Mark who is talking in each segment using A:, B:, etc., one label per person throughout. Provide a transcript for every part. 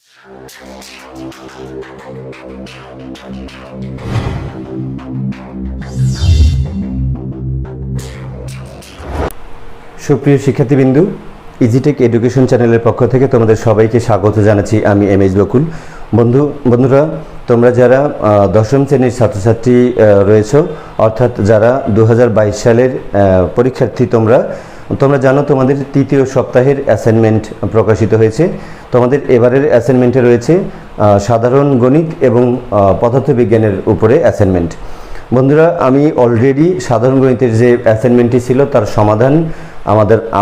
A: সুপ্রিয় শিক্ষার্থীবৃন্দু, ইজিটেক এডুকেশন চ্যানেলের পক্ষ থেকে তোমাদের সবাইকে স্বাগত জানাচ্ছি। আমি এম এইচ বকুল। বন্ধুরা, তোমরা যারা দশম শ্রেণীর ছাত্রছাত্রী রয়েছে, অর্থাৎ যারা 2022 সালের পরীক্ষার্থী, তোমরা জানো তোমাদের তৃতীয় সপ্তাহের অ্যাসাইনমেন্ট প্রকাশিত হয়েছে। তোমাদের এবারের অ্যাসাইনমেন্টে রয়েছে সাধারণ গণিত এবং পদার্থবিজ্ঞানের উপরে অ্যাসাইনমেন্ট। বন্ধুরা, আমি অলরেডি সাধারণ গণিতের যে অ্যাসাইনমেন্টটি ছিল তার সমাধান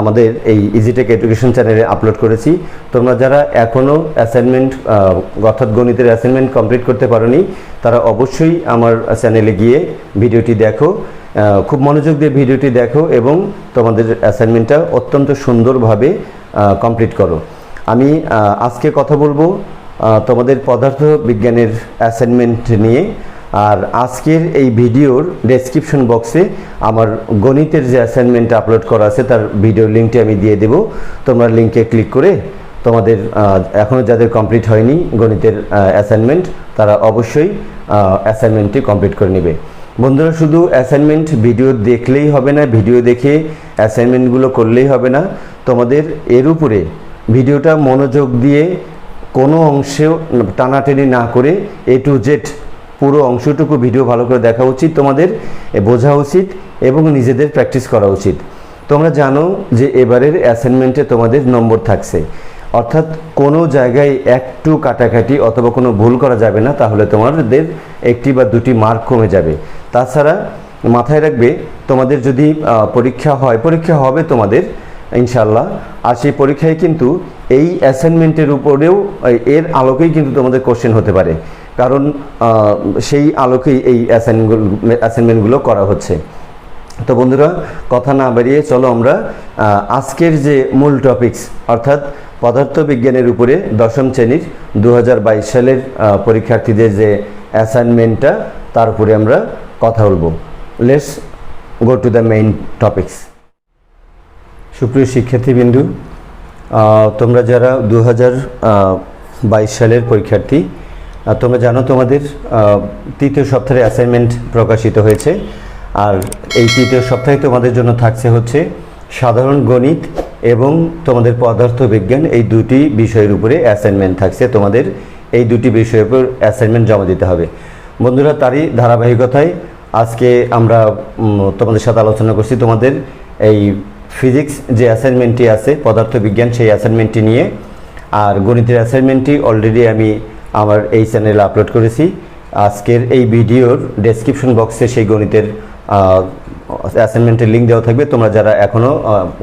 A: আমাদের এই ইজিটেক এডুকেশন চ্যানেলে আপলোড করেছি। তোমরা যারা এখনও অ্যাসাইনমেন্ট অর্থাৎ গণিতের অ্যাসাইনমেন্ট কমপ্লিট করতে পারোনি, তারা অবশ্যই আমার চ্যানেলে গিয়ে ভিডিওটি দেখো, খুব মনোযোগ দিয়ে ভিডিওটি দেখো এবং তোমাদের অ্যাসাইনমেন্টটা অত্যন্ত সুন্দরভাবে কমপ্লিট করো। আমি আজকে কথা বলবো তোমাদের পদার্থ বিজ্ঞানের অ্যাসাইনমেন্ট নিয়ে। আর আজকের এই ভিডিওর ডেসক্রিপশন বক্সে আমার গণিতের যে অ্যাসাইনমেন্টটা আপলোড করা আছে তার ভিডিওর লিঙ্কটি আমি দিয়ে দেব। তোমরা লিঙ্কে ক্লিক করে তোমাদের এখনও যাদের কমপ্লিট হয়নি গণিতের অ্যাসাইনমেন্ট, তারা অবশ্যই অ্যাসাইনমেন্টটি কমপ্লিট করে নেবে। বন্ধুরা, শুধু অ্যাসাইনমেন্ট ভিডিও দেখলেই হবে না, ভিডিও দেখে অ্যাসাইনমেন্টগুলো করলেই হবে না। তোমাদের এর উপরে ভিডিওটা মনোযোগ দিয়ে কোনো অংশেও টানাটানি না করে A to Z পুরো অংশটুকু ভিডিও ভালো করে দেখা উচিত, তোমাদের বোঝা উচিত এবং নিজেদের প্র্যাকটিস করা উচিত। তোমরা জানো যে এবারের অ্যাসাইনমেন্টে তোমাদের নম্বর থাকছে, অর্থাৎ কোনো জায়গায় একটু কাটাকাটি অথবা কোনো ভুল করা যাবে না, তাহলে তোমাদের একটি বা দুটি মার্ক কমে যাবে। তাছাড়া মাথায় রাখবে, তোমাদের যদি পরীক্ষা হবে তোমাদের ইনশাল্লাহ, আর সেই পরীক্ষায় কিন্তু এই অ্যাসাইনমেন্টের উপরেও এর আলোকেই কিন্তু তোমাদের কোশ্চেন হতে পারে, কারণ সেই আলোকেই এই অ্যাসাইনমেন্টগুলো করা হচ্ছে। তো বন্ধুরা, কথা না বাড়িয়ে চলো আমরা আজকের যে মূল টপিকস, অর্থাৎ পদার্থবিজ্ঞানের উপরে দশম শ্রেণীর 2022 সালের পরীক্ষার্থীদের যে অ্যাসাইনমেন্টটা, তার উপরে আমরা কথা বলবো। Let's go to the main topics. সুপ্রিয় শিক্ষার্থীবৃন্দু, তোমরা যারা 2022 সালের পরীক্ষার্থী, তোমরা জানো তোমাদের তৃতীয় সপ্তাহের অ্যাসাইনমেন্ট প্রকাশিত হয়েছে। আর এই তৃতীয় সপ্তাহে তোমাদের জন্য থাকছে হচ্ছে সাধারণ গণিত এবং তোমাদের পদার্থবিজ্ঞান, এই দুটি বিষয়ের উপরে অ্যাসাইনমেন্ট থাকছে। তোমাদের এই দুটি বিষয়ের উপর অ্যাসাইনমেন্ট জমা দিতে হবে। বন্ধুরা, তারই ধারাবাহিকতায় আজকে আমরা তোমাদের সাথে আলোচনা করছি তোমাদের এই ফিজিক্স যে অ্যাসাইনমেন্টটি আছে পদার্থবিজ্ঞান, সেই অ্যাসাইনমেন্টটি নিয়ে। আর গণিতের অ্যাসাইনমেন্টটি অলরেডি আমি আমার এই চ্যানেলে আপলোড করেছি। আজকের এই ভিডিওর ডেসক্রিপশন বক্সে সেই গণিতের অ্যাসাইনমেন্টের লিঙ্ক দেওয়া থাকবে। তোমরা যারা এখনও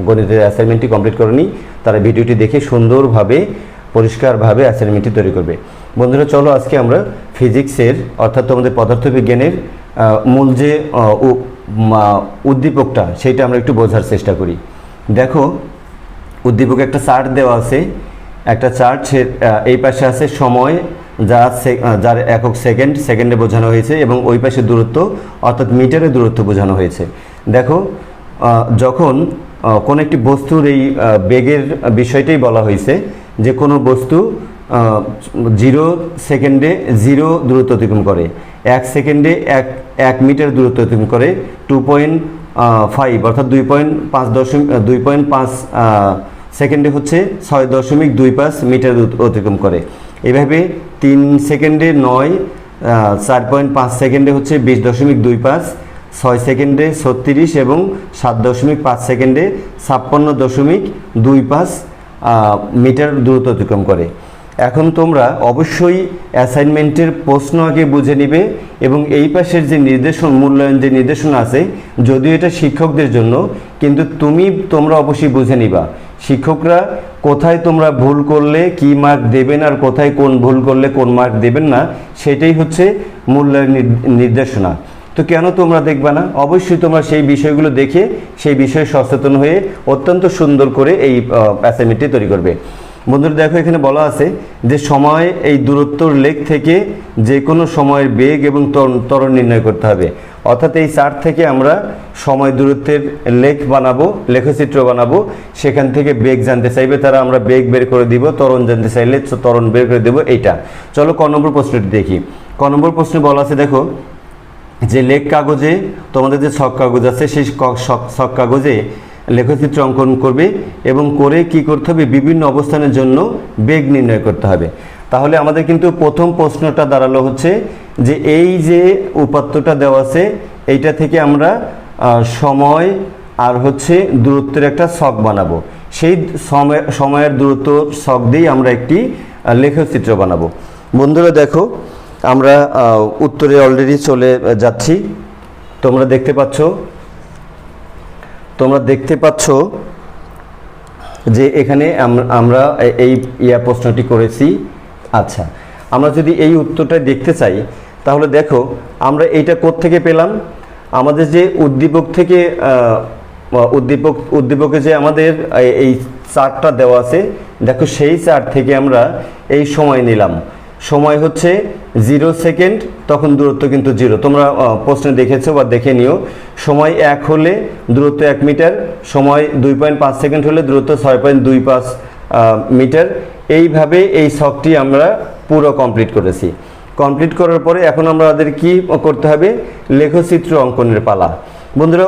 A: গণিতের অ্যাসাইনমেন্টটি কমপ্লিট করোনি, তারা ভিডিওটি দেখে সুন্দরভাবে পরিষ্কারভাবে অ্যাসাইনমেন্টটি তৈরি করবে। বন্ধুরা, চলো আজকে আমরা ফিজিক্সের অর্থাৎ তোমাদের পদার্থবিজ্ঞানের মূল যে উদ্দীপকটা, সেইটা আমরা একটু বোঝার চেষ্টা করি। দেখো, উদ্দীপকে একটা চার্ট দেওয়া আছে, একটা চার্ট, এই পাশে আছে সময়, যার একক সেকেন্ডে বোঝানো হয়েছে, এবং ওই পাশে দূরত্ব অর্থাৎ মিটারে দূরত্ব বোঝানো হয়েছে। দেখো, যখন কোনো একটি বস্তুর এই বেগের বিষয়টাই বলা হয়েছে যে কোনো বস্তু 0 সেকেন্ডে 0 দূরত্ব অতিক্রম করে, 1 সেকেন্ডে 1 মিটার দূরত্ব অতিক্রম করে, 2.5 অর্থাৎ 2.5 সেকেন্ডে হচ্ছে 6.25 মিটার অতিক্রম করে। এইভাবে 3 সেকেন্ডে 9, 4.5 সেকেন্ডে হচ্ছে 20.25, 6 সেকেন্ডে 36 এবং 7.5 সেকেন্ডে 56.25 মিটার দূরত্ব অতিক্রম করে। এখন তোমরা অবশ্যই অ্যাসাইনমেন্টের প্রশ্ন আগে বুঝে নিবে এবং এই পাশের যে মূল্যায়ন যে নির্দেশনা আছে, যদিও এটা শিক্ষকদের জন্য, কিন্তু তোমরা অবশ্যই বুঝে নিবা শিক্ষকরা কোথায় তোমরা ভুল করলে কি মার্ক দেবেন আর কোথায় কোন ভুল করলে কোন মার্ক দেবেন না, সেটাই হচ্ছে মূল্যায়ন নির্দেশনা। তো কেন তোমরা দেখবা না? অবশ্যই তোমরা সেই বিষয়গুলো দেখে সেই বিষয়ে সচেতন হয়ে অত্যন্ত সুন্দর করে এই অ্যাসাইনমেন্টটি তৈরি করবে। বন্ধুরা দেখো এখানে বলা আছে যে সময় এই দূরত্বর লেখ থেকে যে কোনো সময়ের বেগ এবং ত্বরণ নির্ণয় করতে হবে। অর্থাৎ এই চার্ট থেকে আমরা সময় দূরত্বের লেখ বানাবো, লেখচিত্র বানাবো, সেখান থেকে বেগ জানতে চাইবে তারা, আমরা বেগ বের করে দিব, ত্বরণ জানতে চাইলে ত্বরণ বের করে দেবো। এইটা চলো ক নম্বর প্রশ্নটি দেখি। ক নম্বর প্রশ্নে বলা আছে দেখো যে লেখ কাগজে তোমাদের যে ছক কাগজ আছে সেই ছক কাগজে লেখচিত্র অঙ্কন করবে এবং করে কি করতে হবে, বিভিন্ন অবস্থানের জন্য বেগ নির্ণয় করতে হবে। তাহলে আমাদের কিন্তু প্রথম প্রশ্নটা দাঁড়ালো হচ্ছে যে এই যে উপাত্তটা দেওয়া আছে এইটা থেকে আমরা সময় আর হচ্ছে দূরত্বের একটা ছক বানাবো। সেই সময়ের দূরত্ব ছক দিয়েই আমরা একটি লেখচিত্র বানাবো। বন্ধুরা দেখো আমরা উত্তরে অলরেডি চলে যাচ্ছি। তোমরা দেখতে পাচ্ছ যে এখানে আমরা এই প্রশ্নটি করেছি। আচ্ছা, আমরা যদি এই উত্তরটা দেখতে চাই তাহলে দেখো আমরা এইটা কোত্থেকে পেলাম, আমাদের যে উদ্দীপক থেকে উদ্দীপকে যে আমাদের এই চার্টটা দেওয়া আছে দেখো সেই চার্ট থেকে আমরা এই সময় নিলাম। সময় হচ্ছে 0 সেকেন্ড, তখন দূরত্ব কিন্তু 0। তোমরা প্রশ্নে দেখেছো বা দেখে নিও। সময় 1 হলে দূরত্ব 1 মিটার, সময় 2.5 সেকেন্ড হলে দূরত্ব 6.25 মিটার। এইভাবে এই ছকটি আমরা পুরো কমপ্লিট করেছি। কমপ্লিট করার পরে এখন আমাদের কি করতে হবে, লেখচিত্র অঙ্কনের পালা। বন্ধুরা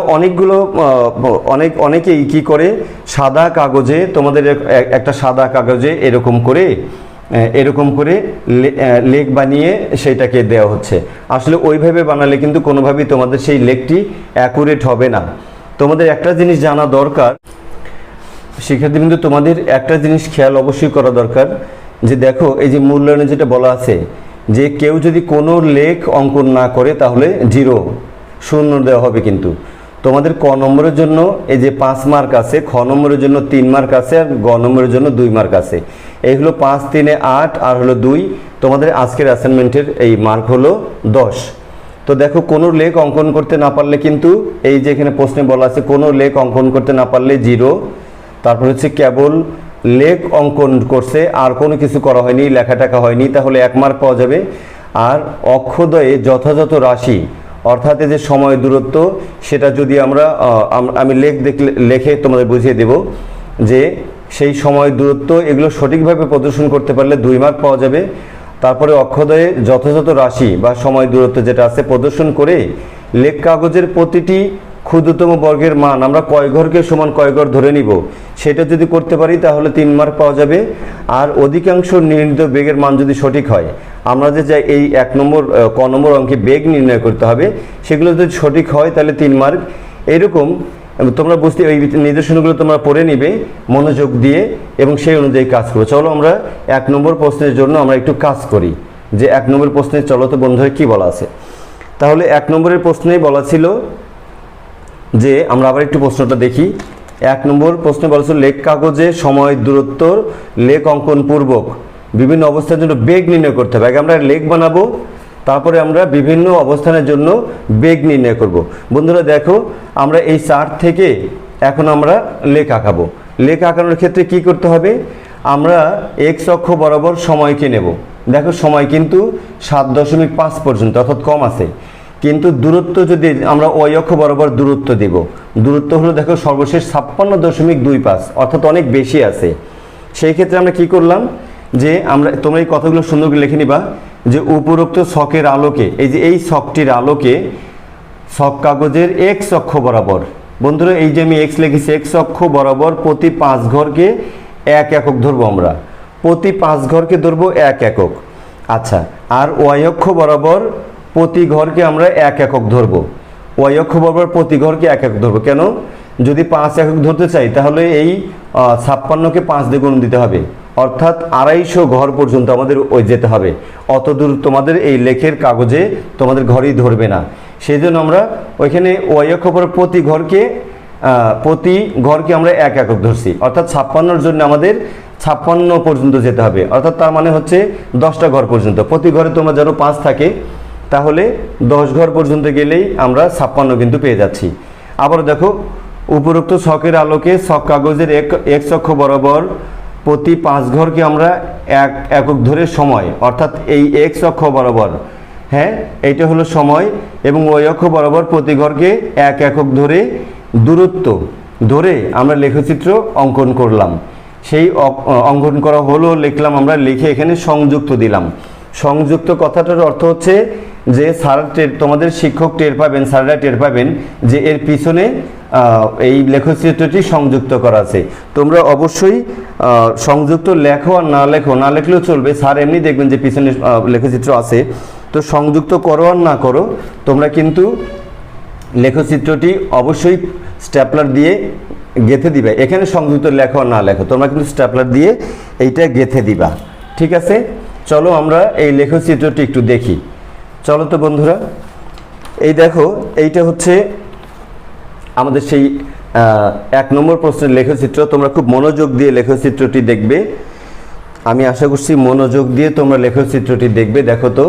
A: অনেকেই কি করে, সাদা কাগজে, তোমাদের একটা সাদা কাগজে এরকম করে লেখ বানিয়ে সেইটাকে দেওয়া হচ্ছে। আসলে ওইভাবে বানালে কিন্তু কোনোভাবেই তোমাদের সেই লেখটি অ্যাকুরেট হবে না। তোমাদের একটা জিনিস জানা দরকার শিক্ষার্থীবৃন্দ, তোমাদের একটা জিনিস খেয়াল অবশ্যই করা দরকার যে দেখো এই যে মূল্যায়নে যেটা বলা আছে যে কেউ যদি কোনো লেখ অঙ্কন না করে তাহলে 0 দেওয়া হবে। কিন্তু তোমাদের ক নম্বরের জন্য এই যে 5 মার্ক আছে, খ নম্বরের জন্য 3 মার্ক আছে, আর গ নম্বরের জন্য 2 মার্ক আছে। এই হলো 5 3 8 আর হলো 2। তোমাদের আজকের অ্যাসাইনমেন্টের এই মার্ক হলো 10। তো দেখো কোনো লেখ অঙ্কন করতে না পারলে কিন্তু এই যে এখানে প্রশ্নে বলা আছে কোনো লেখ অঙ্কন করতে না পারলে 0। তারপর হচ্ছে কেবল লেখ অঙ্কন করছে আর কোনো কিছু করা হয়নি, লেখাটাকা হয়নি, তাহলে 1 মার্ক পাওয়া যাবে। আর অক্ষদয়ে যথাযথ রাশি অর্থাৎ যে সময় দূরত্ব সেটা যদি আমি লেখে তোমাদের বুঝিয়ে দেব যে সেই সময় দূরত্ব এগুলো সঠিকভাবে প্রদর্শন করতে পারলে 2 মার্ক পাওয়া যাবে। তারপরে অক্ষদয়ে যথাযথ রাশি বা সময় দূরত্ব যেটা আছে প্রদর্শন করে লেখ কাগজের প্রতিটি ক্ষুদ্রতম বর্গের মান আমরা কয় ঘরকে সমান কয় ঘর ধরে নিব সেটা যদি করতে পারি তাহলে 3 মার্ক পাওয়া যাবে। আর অধিকাংশ নির্ণীত বেগের মান যদি সঠিক হয়, আমরা যে চাই এই ক নম্বর অঙ্কে বেগ নির্ণয় করতে হবে, সেগুলো যদি সঠিক হয় তাহলে 3 মার্ক। এরকম তোমরা বুঝতে এই নির্দেশনাগুলো তোমরা পড়ে নিবে মনোযোগ দিয়ে এবং সেই অনুযায়ী কাজ করো। চলো আমরা 1 নম্বর প্রশ্নের জন্য আমরা একটু কাজ করি যে 1 নম্বর প্রশ্নে চলো তো বন্ধুরা কি বলা আছে। তাহলে 1 নম্বরের প্রশ্নেই বলা ছিল যে আমরা আবার একটু প্রশ্নটা দেখি। 1 নম্বর প্রশ্নে বলা ছিল লেখ কাগজে সময় দূরত্ব লেখ অঙ্কন পূর্বক বিভিন্ন অবস্থার জন্য বেগ নির্ণয় করতে হবে। আগে আমরা লেখ বানাবো, তারপরে আমরা বিভিন্ন অবস্থানের জন্য বেগ নির্ণয় করব। বন্ধুরা দেখো আমরা এই চার্ট থেকে এখন আমরা লেখ আঁকাবো। লেখ আঁকানোর ক্ষেত্রে কি করতে হবে, আমরা এক্স অক্ষ বরাবর সময়কে নেব। দেখো সময় কিন্তু 7.5 পর্যন্ত অর্থাৎ কম আছে, কিন্তু দূরত্ব যদি আমরা ওয়াই অক্ষ বরাবর দূরত্ব দেব, দূরত্ব হলো দেখো সর্বশেষ 56.25 অর্থাৎ অনেক বেশি আছে। সেই ক্ষেত্রে আমরা কি করলাম যে তোমরা এই কথাগুলো সুন্দর করে লিখে নিবা যে উপরোক্ত ছকের আলোকে এই ছকটির আলোকে ছক কাগজের এক্স অক্ষ বরাবর, বন্ধুরা এই যে আমি এক্স লিখেছি, এক্স অক্ষ বরাবর প্রতি 5 ঘরকে 1 একক ধরবো, আমরা প্রতি 5 ঘরকে ধরবো 1 একক। আচ্ছা, আর ওয়াই অক্ষ বরাবর প্রতি ঘরকে আমরা 1 একক ধরবো। ওয়াই অক্ষ বরাবর প্রতি ঘরকে 1 একক ধরবো। কেন, যদি 5 একক ধরতে চাই তাহলে এই 56কে 5 দিয়ে গুণ দিতে হবে, অর্থাৎ 250 ঘর পর্যন্ত আমাদের যেতে হবে। অত দূর তোমাদের এই লেখের কাগজে তোমাদের ঘরেই ধরবে না। সেই জন্য আমরা ওইখানে ওয়াই অক্ষ বরাবর প্রতি ঘরকে আমরা 1 একক ধরছি, অর্থাৎ 56-র জন্য আমাদের 56 পর্যন্ত যেতে হবে, অর্থাৎ তার মানে হচ্ছে 10টা ঘর পর্যন্ত। প্রতি ঘরে তোমরা যেন 5 থাকে, তাহলে 10 ঘর পর্যন্ত গেলেই আমরা 56 কিন্তু পেয়ে যাচ্ছি। আবার দেখো উপরোক্ত ছকের আলোকে ছক কাগজের এক্স অক্ষ বরাবর প্রতি 5 ঘরকে আমরা এক একক ধরে সময়, অর্থাৎ এই এক্স অক্ষ বরাবর, হ্যাঁ এইটা হলো সময়, এবং ওই অক্ষ বরাবর প্রতি ঘরকে এক একক ধরে দূরত্ব ধরে আমরা লেখচিত্র অঙ্কন করলাম। সেই অঙ্কন করা হলো, লিখলাম আমরা, লিখে এখানে সংযুক্ত দিলাম। সংযুক্ত কথাটার অর্থ হচ্ছে যে তোমাদের শিক্ষক টের পাবেন, স্যাররা টের পাবেন যে এর পিছনে এই লেখচিত্রটি সংযুক্ত করা আছে। তোমরা অবশ্যই সংযুক্ত লেখো আর না লেখো, না লেখলেও চলবে, স্যার এমনি দেখবেন যে পিছনে লেখচিত্র আছে। তো সংযুক্ত করো আর না করো, তোমরা কিন্তু লেখচিত্রটি অবশ্যই স্ট্যাপলার দিয়ে গেঁথে দিবে। এখানে সংযুক্ত লেখো আর না লেখো, তোমরা কিন্তু স্ট্যাপলার দিয়ে এইটা গেঁথে দিবা, ঠিক আছে? চলো আমরা এই লেখচিত্রটি একটু দেখি। চলো তো বন্ধুরা, এই দেখো, এইটা হচ্ছে আমাদের সেই 1 নম্বর প্রশ্নের লেখচিত্র। তোমরা খুব মনোযোগ দিয়ে লেখচিত্রটি দেখবে, আমি আশা করছি মনোযোগ দিয়ে তোমরা লেখচিত্রটি দেখবে। দেখো তো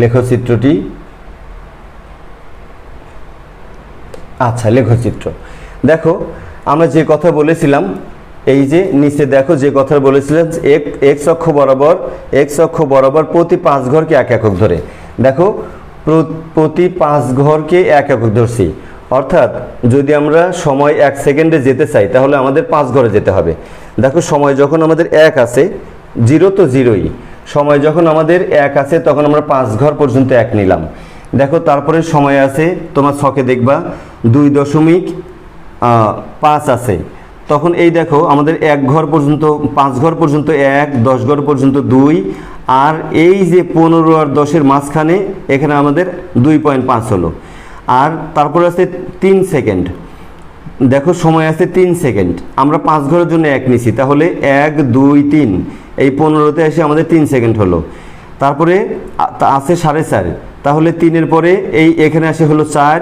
A: লেখচিত্রটি, আচ্ছা লেখচিত্র দেখো, আমরা যে কথা বলেছিলাম, এই যে নিচে দেখো যে কথা বলেছিলাম, এক্স অক্ষ বরাবর প্রতি 5 ঘরকে এক একক ধরে, দেখো প্রতি 5 ঘরকে এক একক ধরছি, অর্থাৎ যদি আমরা সময় 1 সেকেন্ডে যেতে চাই তাহলে আমাদের 5 ঘরে যেতে হবে। দেখো সময় যখন আমাদের 1 আছে, 0 তো 0ই, সময় যখন আমাদের 1 আছে তখন আমরা 5 ঘর পর্যন্ত 1 নিলাম। দেখো তারপরে সময় আছে, তোমার ছকে দেখবা 2.5 আছে, তখন এই দেখো আমাদের 1 ঘর পর্যন্ত, 5 ঘর পর্যন্ত 1, 10 ঘর পর্যন্ত 2, আর এই যে 15 আর 10-এর মাঝখানে এখানে আমাদের 2.5 হলো। আর তারপরে আছে 3 সেকেন্ড, দেখো সময় আছে 3 সেকেন্ড, আমরা 5 ঘরের জন্য 1 নিছি, তাহলে 1, 2, 3, এই 15তে এসে আমাদের 3 সেকেন্ড হলো। তারপরে আছে 4.5, তাহলে 3-এর পরে এই এখানে আসে হলো 4,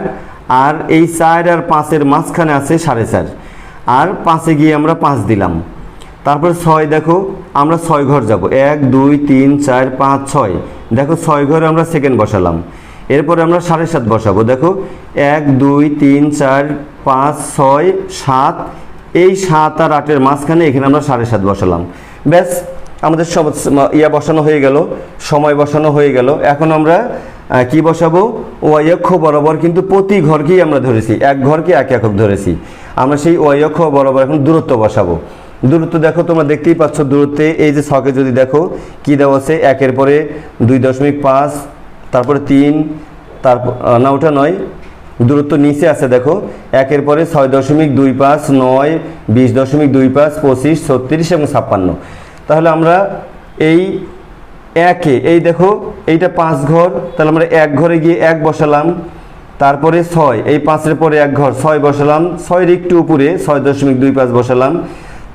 A: আর এই 4 আর 5-এর মাঝখানে আছে 4.5, আর 5-এ গিয়ে আমরা 5 দিলাম। তারপরে 6, দেখো আমরা 6 ঘর যাব, 1, 2, 3, 4, 5, 6, দেখো 6 ঘরে আমরা সেকেন্ড বসালাম। এরপরে আমরা 7.5 বসাবো, দেখো 1, 2, 3, 4, 5, 6, 7, এই 7 আর 8-এর মাঝখানে এখানে আমরা 7.5 বসালাম। ব্যাস আমাদের সব বসানো হয়ে গেল, সময় বসানো হয়ে গেল। এখন আমরা কি বসাবো? ওয়াই অক্ষ বরাবর কিন্তু প্রতি ঘরকেই আমরা ধরেছি, এক ঘরকে এক একক ধরেছি। আমরা সেই ওয়াই অক্ষ বরাবর এখন দূরত্ব বসাবো। দূরত্ব দেখো তোমরা দেখতেই পাচ্ছ, দূরত্বে এই যে ছকে যদি দেখো কি দেওয়া আছে, 1-এর পরে 2.5, তারপরে 3, তারপর না ওটা নয়, দূরত্ব নিচে আছে দেখো, 1-এর পরে 6.25, 9, 20.25, 25, 36 এবং 56। তাহলে আমরা এই এই দেখো এইটা 5 ঘর, তাহলে আমরা 1 ঘরে গিয়ে 1 বসালাম। তারপরে 6, এই 5-এর পরে 1 ঘর 6 বসালাম, 6-এর একটু উপরে 6.25 বসালাম।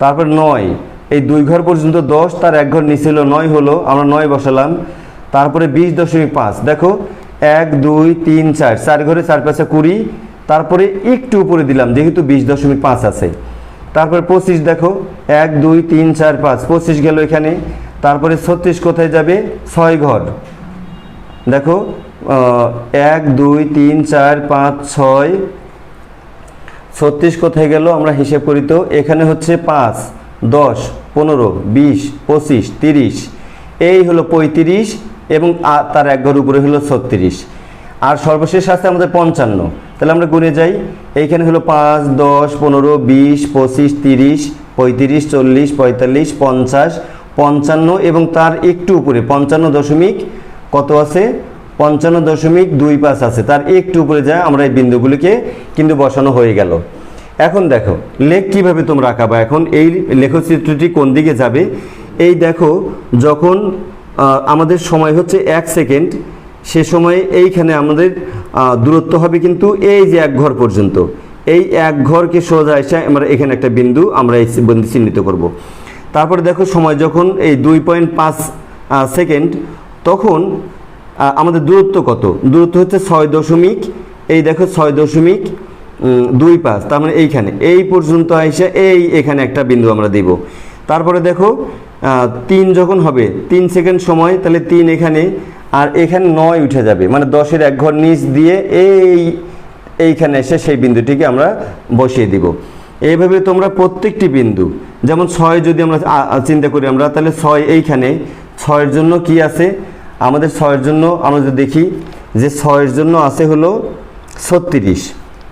A: তারপর 9, এই 2 ঘর পর্যন্ত 10, তার 1 ঘর নিচে হলো 9 হলো, আমরা 9 বসালাম। তারপরে 20.5, দেখো 1, 2, 3, 4, 4 ঘরে 4 5 20, তারপরে একটু উপরে দিলাম যেহেতু 20.5 আছে। তারপরে 25, দেখো 1, 2, 3, 4, 5, 25 গেল এখানে। তারপরে 36 কোথায় যাবে? 6 ঘর, দেখো 1, 2, 3, 4, 5, 6, 36 কোথায় গেল আমরা হিসেব করি তো, এখানে হচ্ছে 5, 10, 15, 20, 25, 30, এই হলো 35, এবং তার 1 ঘর উপরে হলো 36, আর সর্বশেষ আছে আমাদের 55। তাহলে আমরা গুনে যাই, এইখানে হলো 5, 10, 15, 20, 25, 30, 35, 40, 45, 50, 55, এবং তার একটু উপরে 55 কত আছে? 55.25 আছে, তার একটু উপরে যায় আমরা এই বিন্দুগুলিকে কিন্তু বসানো হয়ে গেল। এখন দেখো লেখ কিভাবে তোমরা আঁকাবা। এখন এই লেখচিত্রটি কোন দিকে যাবে? এই দেখো যখন আমাদের সময় হচ্ছে 1 সেকেন্ড, সে সময়ে এইখানে আমাদের দূরত্ব হবে কিন্তু এই যে 1 ঘর পর্যন্ত, এই 1 ঘরকে সোজা এসে আমরা এখানে একটা বিন্দু আমরা এই বিন্দু চিহ্নিত করব। তারপরে দেখো সময় যখন এই 2.5 সেকেন্ড, তখন আমাদের দূরত্ব কত? দূরত্ব হচ্ছে 6 এই দেখো 6.25, তার মানে এইখানে এই পর্যন্ত এসে এখানে একটা বিন্দু আমরা দেব। তারপরে দেখো 3 যখন হবে, 3 সেকেন্ড সময়, তাহলে 3 এখানে, আর এখানে 9 উঠে যাবে, মানে 10-এর 1 ঘর নিচ দিয়ে এইখানে এসে সেই বিন্দুটিকে আমরা বসিয়ে দিব। এইভাবে তোমরা প্রত্যেকটি বিন্দু, যেমন 6 যদি আমরা চিন্তা করি আমরা, তাহলে 6 এইখানে 6-এর জন্য কি আছে আমাদের? 6-এর জন্য আমরা যদি দেখি যে 6-এর জন্য আছে হলো 36।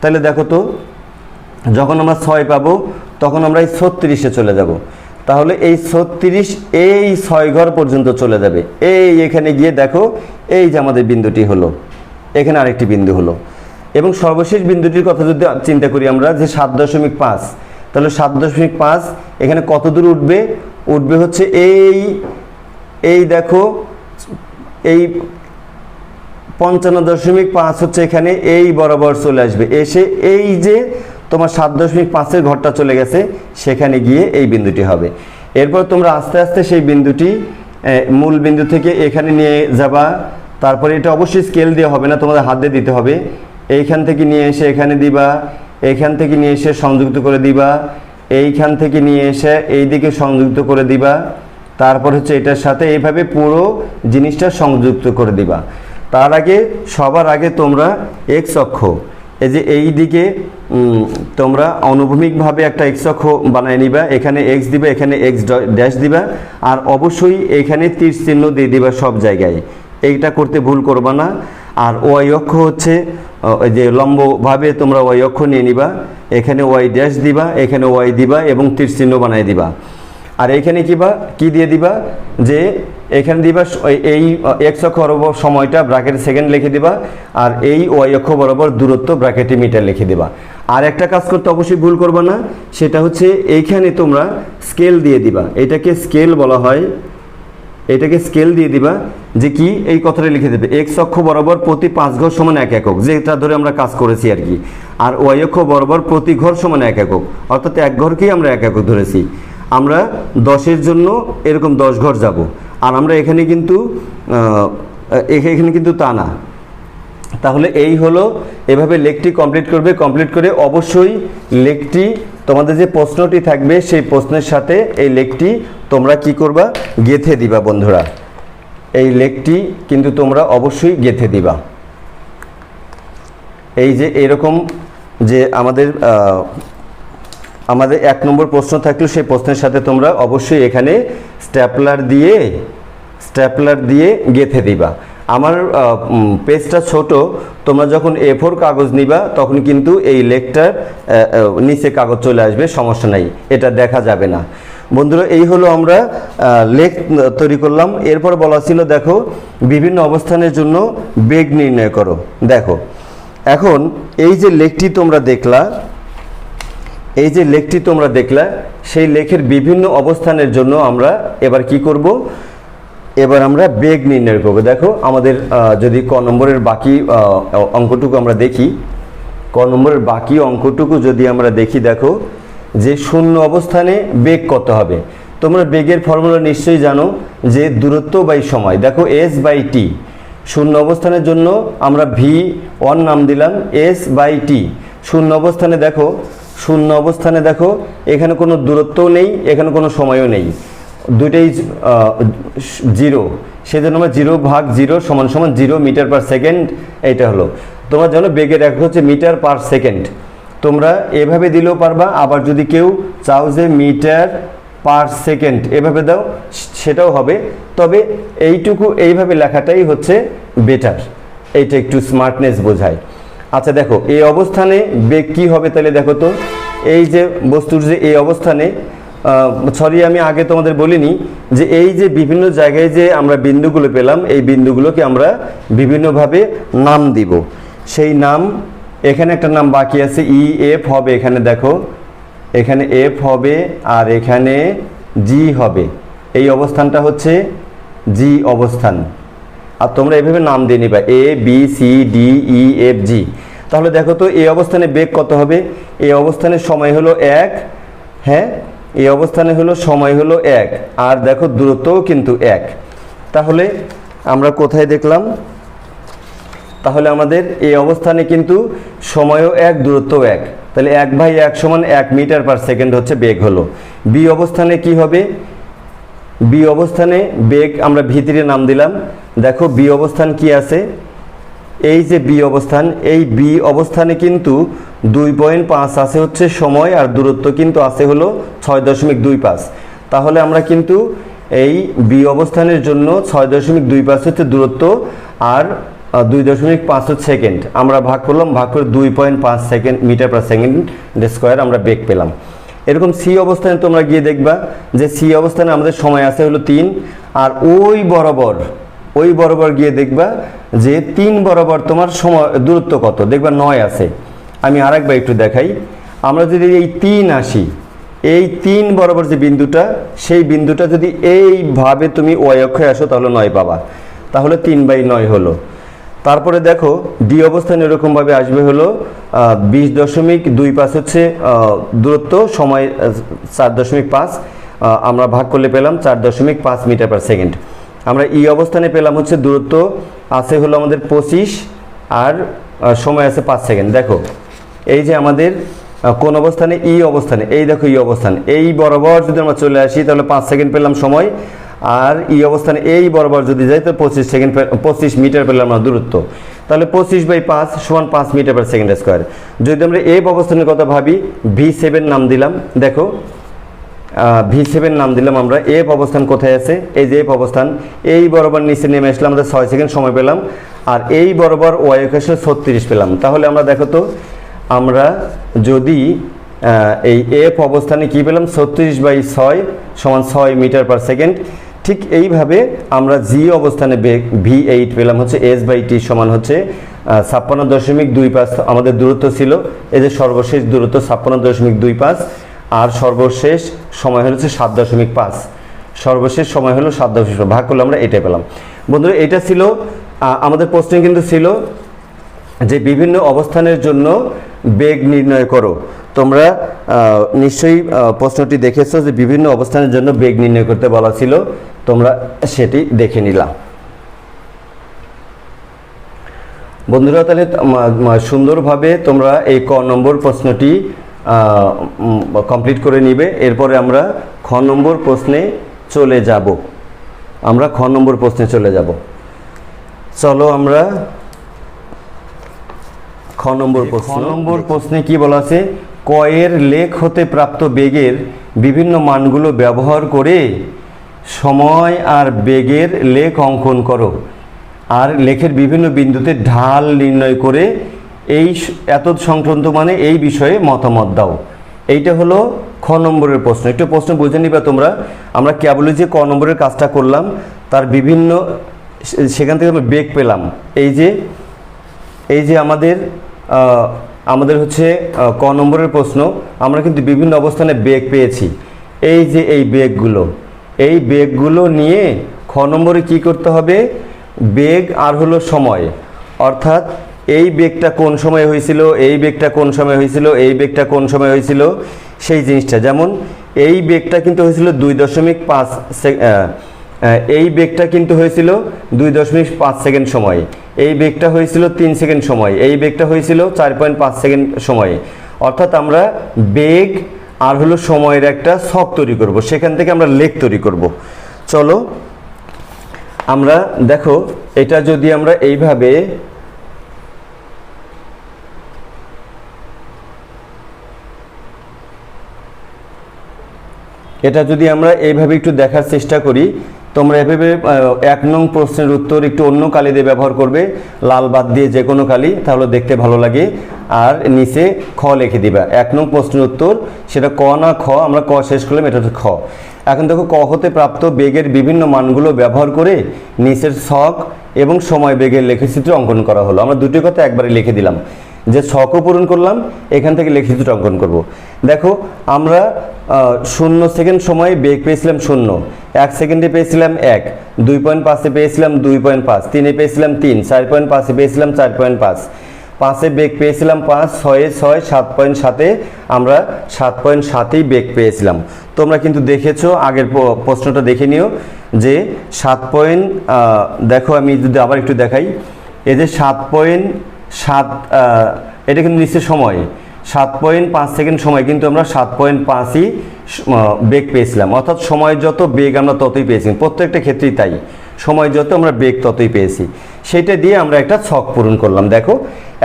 A: তাহলে দেখো তো, যখন আমরা 6 পাবো তখন আমরা এই 36-এ চলে যাব। তাহলে এই 36 এই 6 ঘর পর্যন্ত চলে যাবে। এই এখানে গিয়ে দেখো এই যে আমাদের বিন্দুটি হলো, এখানে আরেকটি বিন্দু হলো। এবং সর্বশেষ বিন্দুটির কথা যদি চিন্তা করি আমরা, যে 7.5, তাহলে 7.5 এখানে কত দূর উঠবে? উঠবে হচ্ছে এই দেখো এই 55.5 হচ্ছে এখানে এই বরাবর চলে আসবে, এসে এই যে তোমার 7.5-এর ঘরটা চলে গেছে, সেখানে গিয়ে এই বিন্দুটি হবে। এরপর তোমরা আস্তে আস্তে সেই বিন্দুটি মূল বিন্দু থেকে এখানে নিয়ে যাবা। তারপরে এটা অবশ্যই স্কেল দিয়ে হবে না, তোমাদের হাত দিয়ে দিতে হবে। এইখান থেকে নিয়ে এসে এখানে দিবা, এইখান থেকে নিয়ে এসে সংযুক্ত করে দিবা, এইখান থেকে নিয়ে এসে এই দিকে সংযুক্ত করে দিবা। তারপর হচ্ছে এটার সাথে এইভাবে পুরো জিনিসটা সংযুক্ত করে দিবা। তার আগে সবার আগে তোমরা এক্স অক্ষ, এই যে এই দিকে তোমরা অনুভূমিকভাবে একটা এক্স অক্ষ বানিয়ে নিবা। এখানে এক্স দিবা, এখানে এক্স ড্যাশ দিবা, আর অবশ্যই এখানে তীর চিহ্ন দিয়ে দিবা সব জায়গায়। এইটা করতে ভুল করবা না। আর ওয়াই অক্ষ হচ্ছে ওই যে লম্বভাবে তোমরা ওয়াই অক্ষ নিয়ে নিবা, এখানে ওয়াই ড্যাশ দিবা, এখানে ওয়াই দিবা এবং তীর চিহ্ন বানিয়ে দিবা। আর এইখানে কি দিয়ে দিবা, যে এখানে দিবা এই এক্স অক্ষ বরাবর সময়টা ব্র্যাকেট সেকেন্ড লিখে দিবা, আর এই ওয়াই অক্ষ বরাবর দূরত্ব ব্র্যাকেটে মিটার লিখে দিবা। আর একটা কাজ করতে অবশ্যই ভুল করবা না, সেটা হচ্ছে এইখানে তোমরা স্কেল দিয়ে দিবা। এটাকে স্কেল বলা হয়, এটাকে স্কেল দিয়ে দিবা। যে কি, এই কথাটা লিখে দেবে এক্স অক্ষ বরাবর প্রতি 5 ঘর সমান 1 একক, যেটা ধরে আমরা কাজ করেছি আর কি। আর ওয়াই অক্ষ বরাবর প্রতি ঘর সমান 1 একক, অর্থাৎ এক ঘরকেই আমরা 1 একক ধরেছি। আমরা 10-এর জন্য এরকম 10 ঘর যাব। আর আমরা এখানে কিন্তু তা না। তাহলে এই হলো, এভাবে লেখটি কমপ্লিট করবে। কমপ্লিট করে অবশ্যই লেখটি তোমাদের যে প্রশ্নটি থাকবে সেই প্রশ্নের সাথে এই লেখটি তোমরা কি করবা? গেঁথে দিবা বন্ধুরা। এই লেখটি কিন্তু তোমরা অবশ্যই গেঁথে দিবা। এই যে এরকম যে আমাদের 1 নম্বর প্রশ্ন থাকলে সেই প্রশ্নের সাথে তোমরা অবশ্যই এখানে স্ট্যাপলার দিয়ে গেঁথে দিবা। আমার পেজটা ছোট, তোমরা যখন A4 কাগজ নিবা তখন কিন্তু এই লেখটার নিচে কাগজ চলে আসবে, সমস্যা নাই, এটা দেখা যাবে না। বন্ধুরা, এই হলো আমরা লেখ তৈরি করলাম। এরপর বলা ছিল দেখো বিভিন্ন অবস্থানের জন্য বেগ নির্ণয় করো। দেখো এখন এই যে লেখটি তোমরা দেখলা, সেই লেখের বিভিন্ন অবস্থানের জন্য আমরা এবার কি করব? এবার আমরা বেগ নির্ণয় করব। দেখো আমাদের যদি ক নম্বরের বাকি অঙ্কটুকু আমরা দেখি, ক নম্বরের বাকি অঙ্কটুকু যদি আমরা দেখি, দেখো যে শূন্য অবস্থানে বেগ কত হবে। তোমরা বেগের ফর্মুলা নিশ্চয়ই জানো, যে দূরত্ব বাই সময়। দেখো s/t, শূন্য অবস্থানের জন্য আমরা v1 নাম দিলাম, s/t। শূন্য অবস্থানে দেখো এখানে কোনো দূরত্বও নেই, এখানে কোনো সময়ও নেই, দুইটাই 0, সেজন্য আমরা 0/0 = 0 মিটার পার সেকেন্ড। এইটা হলো, তোমরা জানো বেগের একক হচ্ছে মিটার পার সেকেন্ড। তোমরা এভাবে দিলেও পারবা, আবার যদি কেউ চাও যে মিটার পার সেকেন্ড এভাবে দাও সেটাও হবে, তবে এইভাবে লেখাটাই হচ্ছে বেটার, এইটা একটু স্মার্টনেস বোঝায়। আচ্ছা দেখো এই অবস্থানে বেগ কি হবে, তাহলে দেখো তো এই যে বস্তুর যে এই অবস্থানে, আমি আগে তোমাদের বলিনি যে এই যে বিভিন্ন জায়গায় যে আমরা বিন্দুগুলো পেলাম, এই বিন্দুগুলোকে আমরা বিভিন্নভাবে নাম দিব। সেই নাম, এখানে একটা নাম বাকি আছে, EF হবে, এখানে দেখো এখানে F হবে আর এখানে G হবে। এই অবস্থানটা হচ্ছে G অবস্থান, আর তোমরা এভাবে নাম দিয়ে নিবা ABCDEFG। তাহলে দেখো তো এই অবস্থানে বেগ কত হবে? এই অবস্থানে সময় হলো 1, হ্যাঁ এই অবস্থানে হলো সময় হলো 1, আর দেখো দূরত্বও কিন্তু 1। তাহলে আমরা কোথায় দেখলাম? তাহলে আমাদের এই অবস্থানে কিন্তু সময়ও 1, দূরত্বও 1, তাহলে 1/1 = 1 মিটার পার সেকেন্ড হচ্ছে বেগ হলো। বি অবস্থানে কি হবে? বি অবস্থানে বেগ আমরা ভিতরে নাম দিলাম। দেখো বি অবস্থান কি আছে? এই যে বি অবস্থান, এই বি অবস্থানে কিন্তু 2.5 আছে হচ্ছে সময়, আর দূরত্ব কিন্তু আছে হলো 6.25। তাহলে আমরা কিন্তু এই বি অবস্থানের জন্য 6.25 হচ্ছে দূরত্ব, আর 2.5 হচ্ছে সেকেন্ড আমরা ভাগ করলাম, ভাগ করে 2.5 second metre per second square আমরা বেগ পেলাম। এরকম সি অবস্থানে তোমরা গিয়ে দেখবা যে সি অবস্থানে আমাদের সময় আছে হলো 3, আর ওই বরাবর গিয়ে দেখবা যে 3 বরাবর তোমার সময় দূরত্ব কত, দেখবা 9 আছে। আমি আরেকবার একটু দেখাই, আমরা যদি এই 3 আসি, এই 3 বরাবর যে বিন্দুটা, সেই বিন্দুটা যদি এইভাবে তুমি ওয়াই অক্ষে আসো তাহলে 9 পাবা, তাহলে 3/9 হলো। তারপরে দেখো ডি অবস্থান এরকমভাবে আসবে হলো 20.25 হচ্ছে দূরত্ব, সময় 4.5, আমরা ভাগ করলে পেলাম 4.5 মিটার পার সেকেন্ড। আমরা ই অবস্থানে পেলাম হচ্ছে দূরত্ব আছে হলো আমাদের 25, আর সময় আছে 5 সেকেন্ড। দেখো এই যে আমাদের কোন অবস্থানে, ই অবস্থানে, এই দেখো ই অবস্থান, এই বরাবর যদি আমরা চলে আসি তাহলে 5 সেকেন্ড পেলাম সময়, আর ই অবস্থানে এই বরাবর যদি যাই তো 25 মিটার পেলাম আমরা দূরত্ব। তাহলে 25/5 সমান 5 মিটার পার সেকেন্ড স্কোয়ার। যদি আমরা এফ অবস্থানের কথা ভাবি, V7 নাম দিলাম, দেখো V7 নাম দিলাম আমরা। এফ অবস্থান কোথায় আছে, এই যে এফ অবস্থান, এই বরাবর নিচে নেমে আসলাম, আমাদের 6 সেকেন্ড সময় পেলাম, আর এই বরাবর ওয়াই অক্ষে 36 পেলাম। তাহলে আমরা দেখো তো, আমরা যদি এই এফ অবস্থানে কি পেলাম, 36/6 সমান 6 মিটার পার সেকেন্ড। ঠিক এইভাবে আমরা জি অবস্থানে V8 পেলাম হচ্ছে S/T সমান হচ্ছে 56.25 আমাদের দূরত্ব ছিল। এই যে সর্বশেষ দূরত্ব 56.25, আর সর্বশেষ সময় হচ্ছে 7.5, সর্বশেষ সময় হলো 7.5, ভাগ করলে আমরা এটা পেলাম। বন্ধুরা এটা ছিল আমাদের প্রশ্ন, কিন্তু ছিল যে বিভিন্ন অবস্থানের জন্য বেগ নির্ণয় করো। তোমরা নিশ্চয়ই প্রশ্নটি দেখেছো যে বিভিন্ন অবস্থানের জন্য বেগ নির্ণয় করতে বলা ছিল, তোমরা সেটি দেখে নিলাম। বন্ধুরা তাহলে সুন্দরভাবে তোমরা এই ক নম্বর প্রশ্নটি কমপ্লিট করে নিবে। এরপরে আমরা খ নম্বর প্রশ্নে চলে যাব। চলো আমরা খ নম্বর প্রশ্নে কি বলা আছে, ক এর লেখ হতে প্রাপ্ত বেগের বিভিন্ন মানগুলো ব্যবহার করে সময় আর বেগের লেখ অঙ্কন করো, আর লেখের বিভিন্ন বিন্দুতে ঢাল নির্ণয় করে এই এত সংক্রান্ত মানে এই বিষয়ে মতামত দাও। এইটা হলো খ নম্বরের প্রশ্ন। একটু প্রশ্ন বুঝে নিবা তোমরা। আমরা কেবলই যে ক নম্বরের কাজটা করলাম, তার বিভিন্ন সেখান থেকে আমরা বেগ পেলাম। এই যে আমাদের হচ্ছে ক নম্বরের প্রশ্ন, আমরা কিন্তু বিভিন্ন অবস্থানে বেগ পেয়েছি। এই যে এই বেগগুলো নিয়ে খ নম্বরে কি করতে হবে, বেগ আর হলো সময়, অর্থাৎ এই বেগটা কোন সময় হয়েছিল, এই বেগটা কোন সময় হয়েছিল, এই বেগটা কোন সময় হয়েছিল, সেই জিনিসটা। যেমন এই বেগটা কিন্তু হয়েছিল 2.5, এই বেগটা কিন্তু হয়েছিল 2.5 সেকেন্ড সময়, এই বেগটা হয়েছিল 3 সেকেন্ড সময়, এই বেগটা হয়েছিল 4.5 সেকেন্ড সময়। অর্থাৎ আমরা বেগ আর হলো সময়ের একটা ছক তৈরি করব, সেখান থেকে আমরা লেখ তৈরি করব। চলো আমরা দেখো, এটা যদি আমরা এইভাবে একটু দেখার চেষ্টা করি, তোমরা এভাবে 1 নং প্রশ্নের উত্তর একটু অন্য কালি দিয়ে ব্যবহার করবে, লাল বাদ দিয়ে যে কোনো কালি, তাহলে দেখতে ভালো লাগে। আর নিচে খ লিখে দিবা 1 নং প্রশ্নের উত্তর, সেটা ক না খ, আমরা ক শেষ করলাম, এটা হচ্ছে খ। এখন দেখো, ক হতে প্রাপ্ত বেগের বিভিন্ন মানগুলো ব্যবহার করে নিচের ছক এবং সময় বেগের লেখচিত্র অঙ্কন করা হলো। আমরা দুটি কথা একবারে লিখে দিলাম, যে ছকও পূরণ করলাম, এখান থেকে লেখচিত্র অঙ্কন করব। দেখো আমরা 0 সেকেন্ড সময়ে বেগ পেয়েছিলাম 0, 1 সেকেন্ডে পেয়েছিলাম 1, 2.5-এ পেয়েছিলাম 2.5, 3-এ পেয়েছিলাম 3, 4.5-এ পেয়েছিলাম 4.5, 5-এ বেগ পেয়েছিলাম 5, 6-এ 6, 7.7-এ আমরা 7.7-এই বেগ পেয়েছিলাম। তোমরা কিন্তু দেখেছো, আগের প্রশ্নটা দেখে নিও যে দেখো আমি যদি আবার একটু দেখাই, এই যে 7.7, এটা কিন্তু নিচের সময় 7.5 সেকেন্ড সময়, কিন্তু আমরা 7.5ই বেগ পেয়েছিলাম। অর্থাৎ সময় যত বেগ আমরা ততই পেয়েছি, প্রত্যেকটা ক্ষেত্রেই তাই। সময় যত আমরা বেগ ততই পেয়েছি, সেটা দিয়ে আমরা একটা ছক পূরণ করলাম। দেখো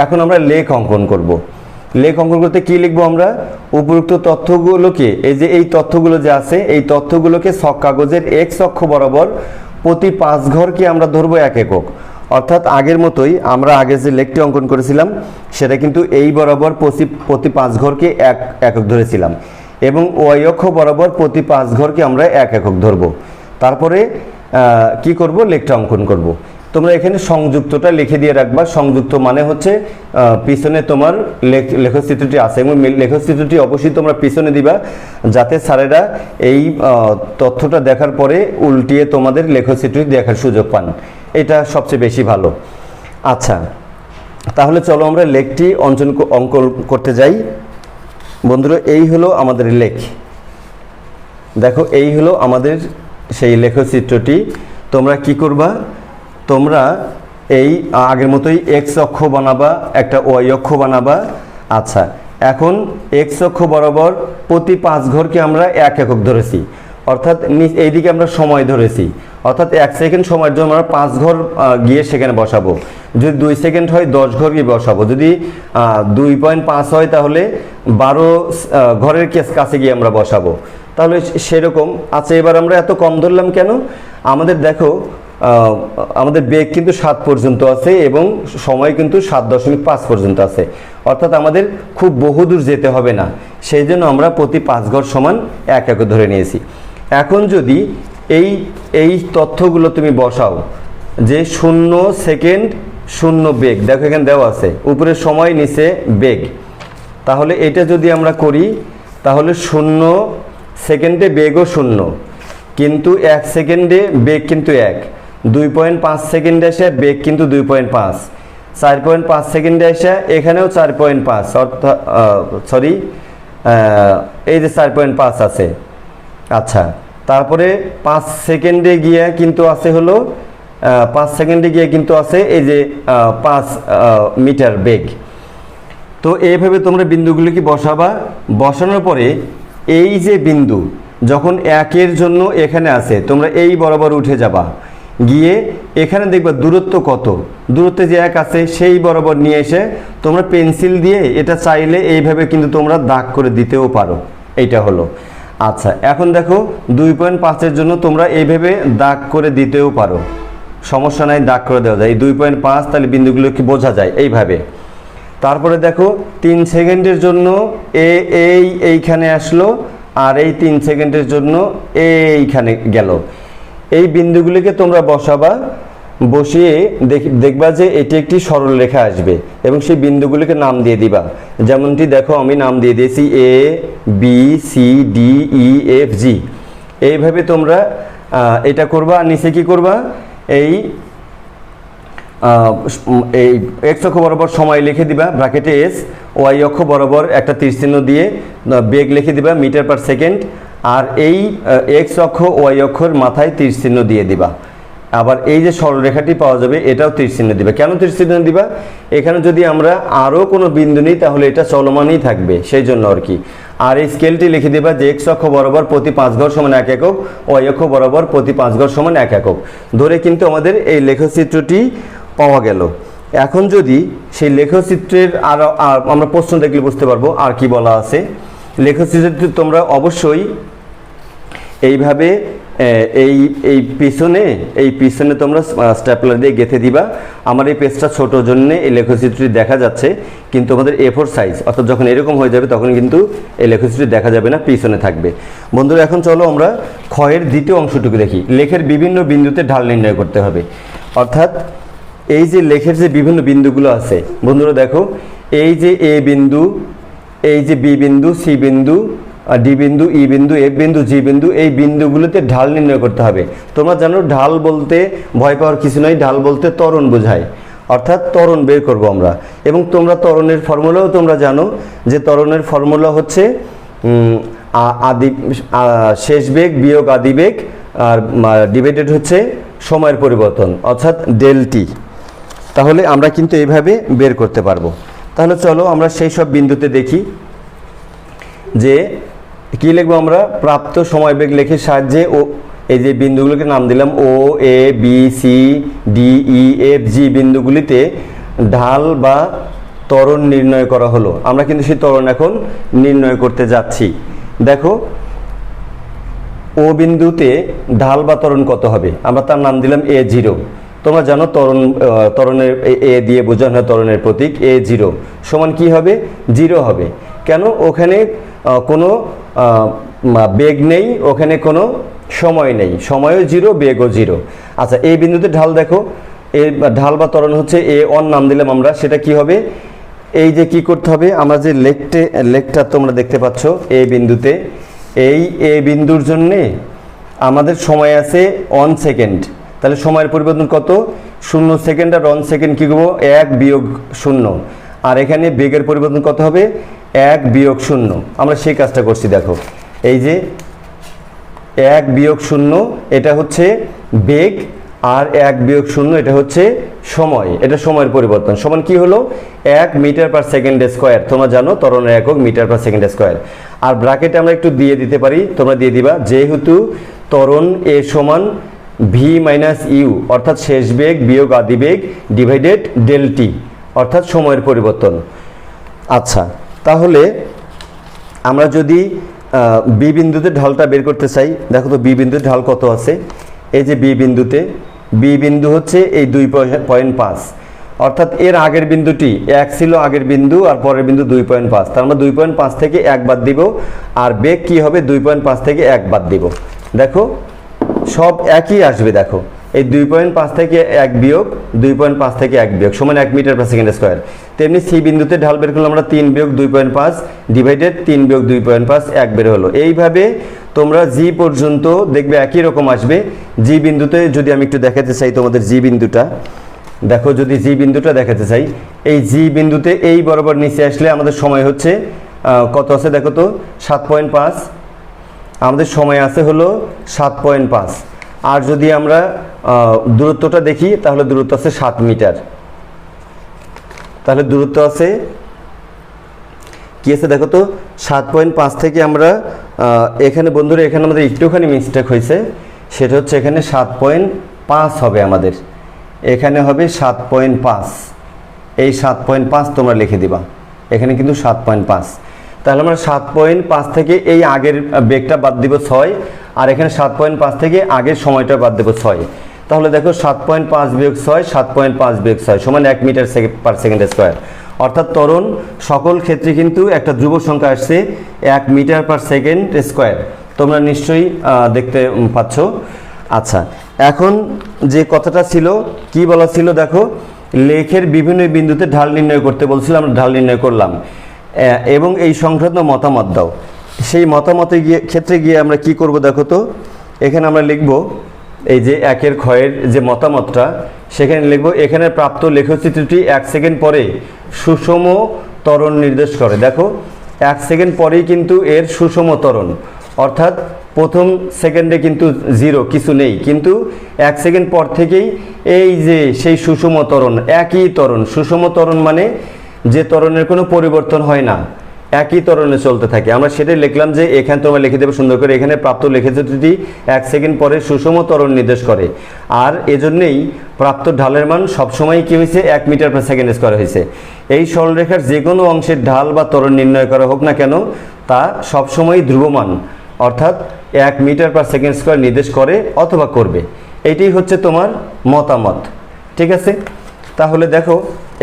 A: এখন আমরা লেখ অঙ্কন করব। লেখ অঙ্কন করতে কি লিখবো আমরা? উপরোক্ত তথ্যগুলোকে, এই যে এই তথ্যগুলো যে আছে, এই তথ্যগুলোকে ছক কাগজের এক্স অক্ষ বরাবর প্রতি 5 ঘরকে আমরা ধরবো 1 একক। অর্থাৎ আগের মতোই আমরা আগে যে লেখটি অঙ্কন করেছিলাম সেটা কিন্তু এই বরাবর প্রতি 5 ঘরকে 1 একক ধরেছিলাম, এবং ওয়াই অক্ষ বরাবর প্রতি 5 ঘরকে আমরা 1 একক ধরবো। তারপরে কি করব? লেখটা অঙ্কন করব। তোমরা এখানে সংযুক্তটা লিখে দিয়ে রাখবা। সংযুক্ত মানে হচ্ছে পিছনে তোমার লেখচিত্রটি আছে, এবং লেখচিত্রটি অবশ্যই তোমরা পিছনে দিবা, যাতে স্যারেরা এই তথ্যটা দেখার পরে উল্টিয়ে তোমাদের লেখচিত্রটি দেখার সুযোগ পান। এটা সবচেয়ে বেশি ভালো। আচ্ছা, তাহলে চলো আমরা লেখটি অঙ্কন করতে যাই। বন্ধুরা, এই হলো আমাদের লেখ। দেখো এই হলো আমাদের সেই লেখচিত্রটি। তোমরা কি করবা? তোমরা এই আগের মতোই এক্স অক্ষ বানাবা, একটা ওয়াই অক্ষ বানাবা। আচ্ছা, এখন এক্স অক্ষ বরাবর প্রতি 5 ঘরকে আমরা 1 একক ধরেছি, অর্থাৎ এইদিকে আমরা সময় ধরেছি, অর্থাৎ 1 সেকেন্ড সময়ের জন্য আমরা 5 ঘর গিয়ে সেখানে বসাবো। যদি 2 সেকেন্ড হয় 10 ঘর গিয়ে বসাবো। যদি 2.5 হয় তাহলে 12 ঘরের কাছে গিয়ে আমরা বসাবো। তাহলে সেরকম। আচ্ছা, এবার আমরা এত কম ধরলাম কেন? আমাদের দেখো আমাদের বেগ কিন্তু 7 পর্যন্ত আছে এবং সময় কিন্তু 7.5 পর্যন্ত আছে, অর্থাৎ আমাদের খুব বহুদূর যেতে হবে না। সেই জন্য আমরা প্রতি 5 ঘর সমান 1 একক ধরে নিয়েছি। এখন যদি এই তথ্যগুলো তুমি বসাও, যে 0 সেকেন্ড 0 বেগ, দেখো এখানে দেওয়া আছে উপরে সময় নিচে বেগ, তাহলে এটা যদি আমরা করি তাহলে 0 সেকেন্ডে বেগও 0, কিন্তু 1 সেকেন্ডে বেগ কিন্তু 1, 2.5 সেকেন্ডে এসে বেগ কিন্তু 2.5, 4.5 সেকেন্ডে এসে এখানেও 4.5, অর্থাৎ সরি এই যে 4.5 আছে। আচ্ছা, তারপরে 5 সেকেন্ডে গিয়ে কিন্তু আছে হলো 5 সেকেন্ডে গিয়ে কিন্তু আছে এই যে 5 মিটার বেগ। তো এইভাবে তোমরা বিন্দুগুলিকে বসাবা। বসানোর পরে এই যে বিন্দু যখন 1-এর জন্য এখানে আছে, তোমরা এই বরাবর উঠে যাবা, গিয়ে এখানে দেখবা দূরত্ব কত, দূরত্বে যে 1 আছে সেই বরাবর নিয়ে এসে তোমরা পেন্সিল দিয়ে এটা চাইলে এইভাবে কিন্তু তোমরা দাগ করে দিতেও পারো। এইটা হলো। আচ্ছা, এখন দেখো 2.5-এর জন্য তোমরা এইভাবে দাগ করে দিতেও পারো, সমস্যা নাই, দাগ করে দেওয়া যায়। এই 2.5 তাহলে বিন্দুগুলো কি বোঝা যায় এইভাবে। তারপরে দেখো 3 সেকেন্ডের জন্য এইখানে আসলো, আর এই 3 সেকেন্ডের জন্য এইখানে গেল। এই বিন্দুগুলিকে তোমরা বসাবা, বসিয়ে দেখবা যে এটি একটি সরল রেখা আসবে, এবং সেই বিন্দুগুলিকে নাম দিয়ে দিবা। যেমনটি দেখো আমি নাম দিয়ে দিয়েছি A B C D E F G। এইভাবে তোমরা এটা করবা। আর নিচে কি করবা? এই এক্স অক্ষ বরাবর সময় লিখে দিবা ব্র্যাকেটে S, ওয়াই অক্ষ বরাবর একটা তীরচিহ্ন দিয়ে বেগ লিখে দিবা মিটার পার সেকেন্ড, আর এই এক্স অক্ষ ওয়াই অক্ষর মাথায় তীরচিহ্ন দিয়ে দিবা। আবার এই যে সরলরেখাটি পাওয়া যাবে এটাও তীরচিহ্ন দিবা। কেন তীরচিহ্ন দিবা? এখানে যদি আমরা আরও কোনো বিন্দু নিই তাহলে এটা চলমানই থাকবে, সেই জন্য আর কি। আর এই স্কেলটি লিখে দিবা যে এক্স অক্ষ বরাবর প্রতি 5 ঘর সমান 1 একক, ওয়াই অক্ষ বরাবর প্রতি 5 ঘর সমান 1 একক ধরে কিন্তু আমাদের এই লেখচিত্রটি পাওয়া গেল। এখন যদি সেই লেখচিত্রের আর আমরা প্রশ্ন দেখলে বুঝতে পারবো আর কি বলা আছে। লেখচিত্রটি তোমরা অবশ্যই এইভাবে এই পিছনে তোমরা স্ট্যাপলার দিয়ে গেঁথে দিবা। আমার এই পেজটা ছোট জন্য এই লেখচিত্রটি দেখা যাচ্ছে, কিন্তু আমাদের A4 সাইজ, অর্থাৎ যখন এরকম হয়ে যাবে তখন কিন্তু এই লেখচিত্রটি দেখা যাবে না, পিছনে থাকবে। বন্ধুরা, এখন চলো আমরা ক্ষয়ের দ্বিতীয় অংশটুকু দেখি। লেখের বিভিন্ন বিন্দুতে ঢাল নির্ণয় করতে হবে, অর্থাৎ এই যে লেখের যে বিভিন্ন বিন্দুগুলো আছে, বন্ধুরা দেখো এই যে A বিন্দু, এই যে B বিন্দু, C বিন্দু, ডি বিন্দু, ই বিন্দু, এফ বিন্দু, জি বিন্দু, এই বিন্দুগুলোতে ঢাল নির্ণয় করতে হবে। তোমরা জানো ঢাল বলতে ভয় পাওয়ার কিছু নয়, ঢাল বলতে ত্বরণ বোঝায়, অর্থাৎ ত্বরণ বের করব আমরা। এবং তোমরা ত্বরণের ফর্মুলাও তোমরা জানো যে ত্বরণের ফর্মুলা হচ্ছে শেষ বেগ বিয়োগ আদি বেগ, আর ডিভাইডেড হচ্ছে সময়ের পরিবর্তন, অর্থাৎ ডেল টি। তাহলে আমরা কিন্তু এইভাবে বের করতে পারবো। তাহলে চলো আমরা সেই সব বিন্দুতে দেখি যে কি লিখবো আমরা। প্রাপ্ত সময় বেগ লেখের সাহায্যে ও এই যে বিন্দুগুলোকে নাম দিলাম ও, এ, বি, সি, ডি, ই, এফ, জি বিন্দুগুলিতে ঢাল বা ত্বরণ নির্ণয় করা হলো। আমরা কিন্তু সেই ত্বরণ এখন নির্ণয় করতে যাচ্ছি। দেখো ও বিন্দুতে ঢাল বা ত্বরণ কত হবে, আমরা তার নাম দিলাম A0। তোমরা জানো ত্বরণের এ দিয়ে বোঝানো হয় ত্বরণের প্রতীক, A0 সমান কি হবে, 0 হবে। কেন, ওখানে কোনো বেগ নেই, ওখানে কোনো সময় নেই, সময়ও 0, বেগও 0। আচ্ছা, এই বিন্দুতে ঢাল দেখো, এই ঢাল বা ত্বরণ হচ্ছে A1 নাম দিলাম আমরা, সেটা কি হবে, এই যে কি করতে হবে, আমরা যে লেকটা তোমরা দেখতে পাচ্ছ এই বিন্দুতে, এই এ বিন্দুর জন্যে আমাদের সময় আছে 1 সেকেন্ড। তাহলে সময়ের পরিবর্তন কত, 0 সেকেন্ড, আর 1 সেকেন্ড কী করবো, 1 বিয়োগ 0। আর এখানে বেগের পরিবর্তন কত হবে, 1 বিয়োগ 0। আমরা সেই কাজটা করছি, দেখো এই যে 1 বিয়োগ 0 এটা হচ্ছে বেগ, আর 1 বিয়োগ 0 এটা হচ্ছে সময়, এটা সময়ের পরিবর্তন। সমান কি হলো, 1 মিটার পার সেকেন্ড স্কোয়ার। তোমরা জানো ত্বরণের একক মিটার পার সেকেন্ড স্কোয়ার। আর ব্র্যাকেটে আমরা একটু দিয়ে দিতে পারি, তোমরা দিয়ে দিবা, যেহেতু ত্বরণ এ সমান ভি মাইনাস ইউ, অর্থাৎ শেষ বেগ বিয়োগ আদি বেগ ডিভাইডেড ডেল টি, অর্থাৎ সময়ের পরিবর্তন। আচ্ছা, তাহলে আমরা যদি বি বিন্দুতে ঢালটা বের করতে চাই, দেখো তো বি বিন্দুতে ঢাল কত আছে, এই যে বি বিন্দুতে, বি বিন্দু হচ্ছে এই 2.5, অর্থাৎ এর আগের বিন্দুটি 1 ছিল আগের বিন্দু, আর পরের বিন্দু 2.5, তার মানে 2.5 থেকে 1 বাদ দিব, আর বেগ কি হবে, 2.5 থেকে 1 বাদ দিব। দেখো সব একই আসবে, দেখো এই 2.5 থেকে 1 বিয়োগ 2.5 থেকে 1 বিয়োগ সমান 1 মিটার পার সেকেন্ড স্কোয়ার। তেমনি সি বিন্দুতে ঢাল বের করলাম আমরা 3 বিয়োগ 2.5 ডিভাইডেড 3 বিয়োগ 2.5, 1 বের হলো। এইভাবে তোমরা জি পর্যন্ত দেখবে একই রকম আসবে। জি বিন্দুতে যদি আমি একটু দেখাতে চাই তোমাদের জি বিন্দুটা, দেখো যদি জি বিন্দুটা দেখাতে চাই, এই জি বিন্দুতে এই বরাবর নিচে আসলে আমাদের সময় হচ্ছে কত আছে, দেখো তো 7.5, আমাদের সময় আছে হলো 7.5। আর যদি আমরা দূরত্বটা দেখি, তাহলে দূরত্ব আছে 7 মিটার। তাহলে দূরত্ব আছে কি আছে, দেখো তো 7.5 থেকে আমরা এখানে বন্ধুরা, এখানে আমাদের একটুখানি মিস্টেক হয়েছে, সেটা হচ্ছে এখানে 7.5 হবে আমাদের, এখানে হবে 7.5। এই 7.5 তোমরা লিখে দিবা, এখানে কিন্তু 7.5। তাহলে আমরা 7.5 থেকে এই আগের বেগটা বাদ দিব 6, আর এখানে 7.5 থেকে আগের সময়টা বাদ দেব 6। তাহলে দেখো 7.5 বিয়োগ 6, 7.5 বিয়োগ 6 সমান 1 মিটার পার সেকেন্ড স্কোয়ার। অর্থাৎ ত্বরণ সকল ক্ষেত্রে কিন্তু একটা ধ্রুব সংখ্যা আসছে 1 মিটার পার সেকেন্ড স্কোয়ার। তোমরা নিশ্চয়ই দেখতে পাচ্ছ। আচ্ছা, এখন যে কথাটা ছিল, কি বলা ছিল, দেখো লেখের বিভিন্ন বিন্দুতে ঢাল নির্ণয় করতে বলছিল, আমরা ঢাল নির্ণয় করলাম, এবং এই সংক্রান্ত মতামত দাও। সেই মতামতে ক্ষেত্রে গিয়ে আমরা কি করব, দেখো তো এখানে আমরা লিখব, এই যে 1 ক্ষয়ের যে মতামতটা, সেখানে লিখব, এখানে প্রাপ্ত লেখচিত্রটি 1 সেকেন্ড পরে সুষম ত্বরণ নির্দেশ করে। দেখো 1 সেকেন্ড পরেই কিন্তু এর সুষম ত্বরণ, অর্থাৎ প্রথম সেকেন্ডে কিন্তু 0 কিছু নেই, কিন্তু 1 সেকেন্ড পর থেকেই এই যে সেই সুষম ত্বরণ, একই ত্বরণ। সুষম ত্বরণ মানে যে ত্বরণের কোনো পরিবর্তন হয় না, একই ত্বরণে চলতে থাকে। আমরা সেটাই লিখলাম যে এখানে তোমরা লিখে দেবে সুন্দর করে, এখানে প্রাপ্ত লেখচিত্রটি 1 সেকেন্ড পরে সুষম ত্বরণ নির্দেশ করে। আর এজন্যই প্রাপ্ত ঢালের মান সবসময় কী হয়েছে, 1 মিটার পার সেকেন্ড স্কোয়ার হয়েছে। এই সরলরেখার যে কোনো অংশের ঢাল বা ত্বরণ নির্ণয় করা হোক না কেন, তা সবসময় ধ্রুবমান, অর্থাৎ 1 মিটার পার সেকেন্ড স্কোয়ার নির্দেশ করে অথবা করবে। এইটাই হচ্ছে তোমার মতামত, ঠিক আছে। তাহলে দেখো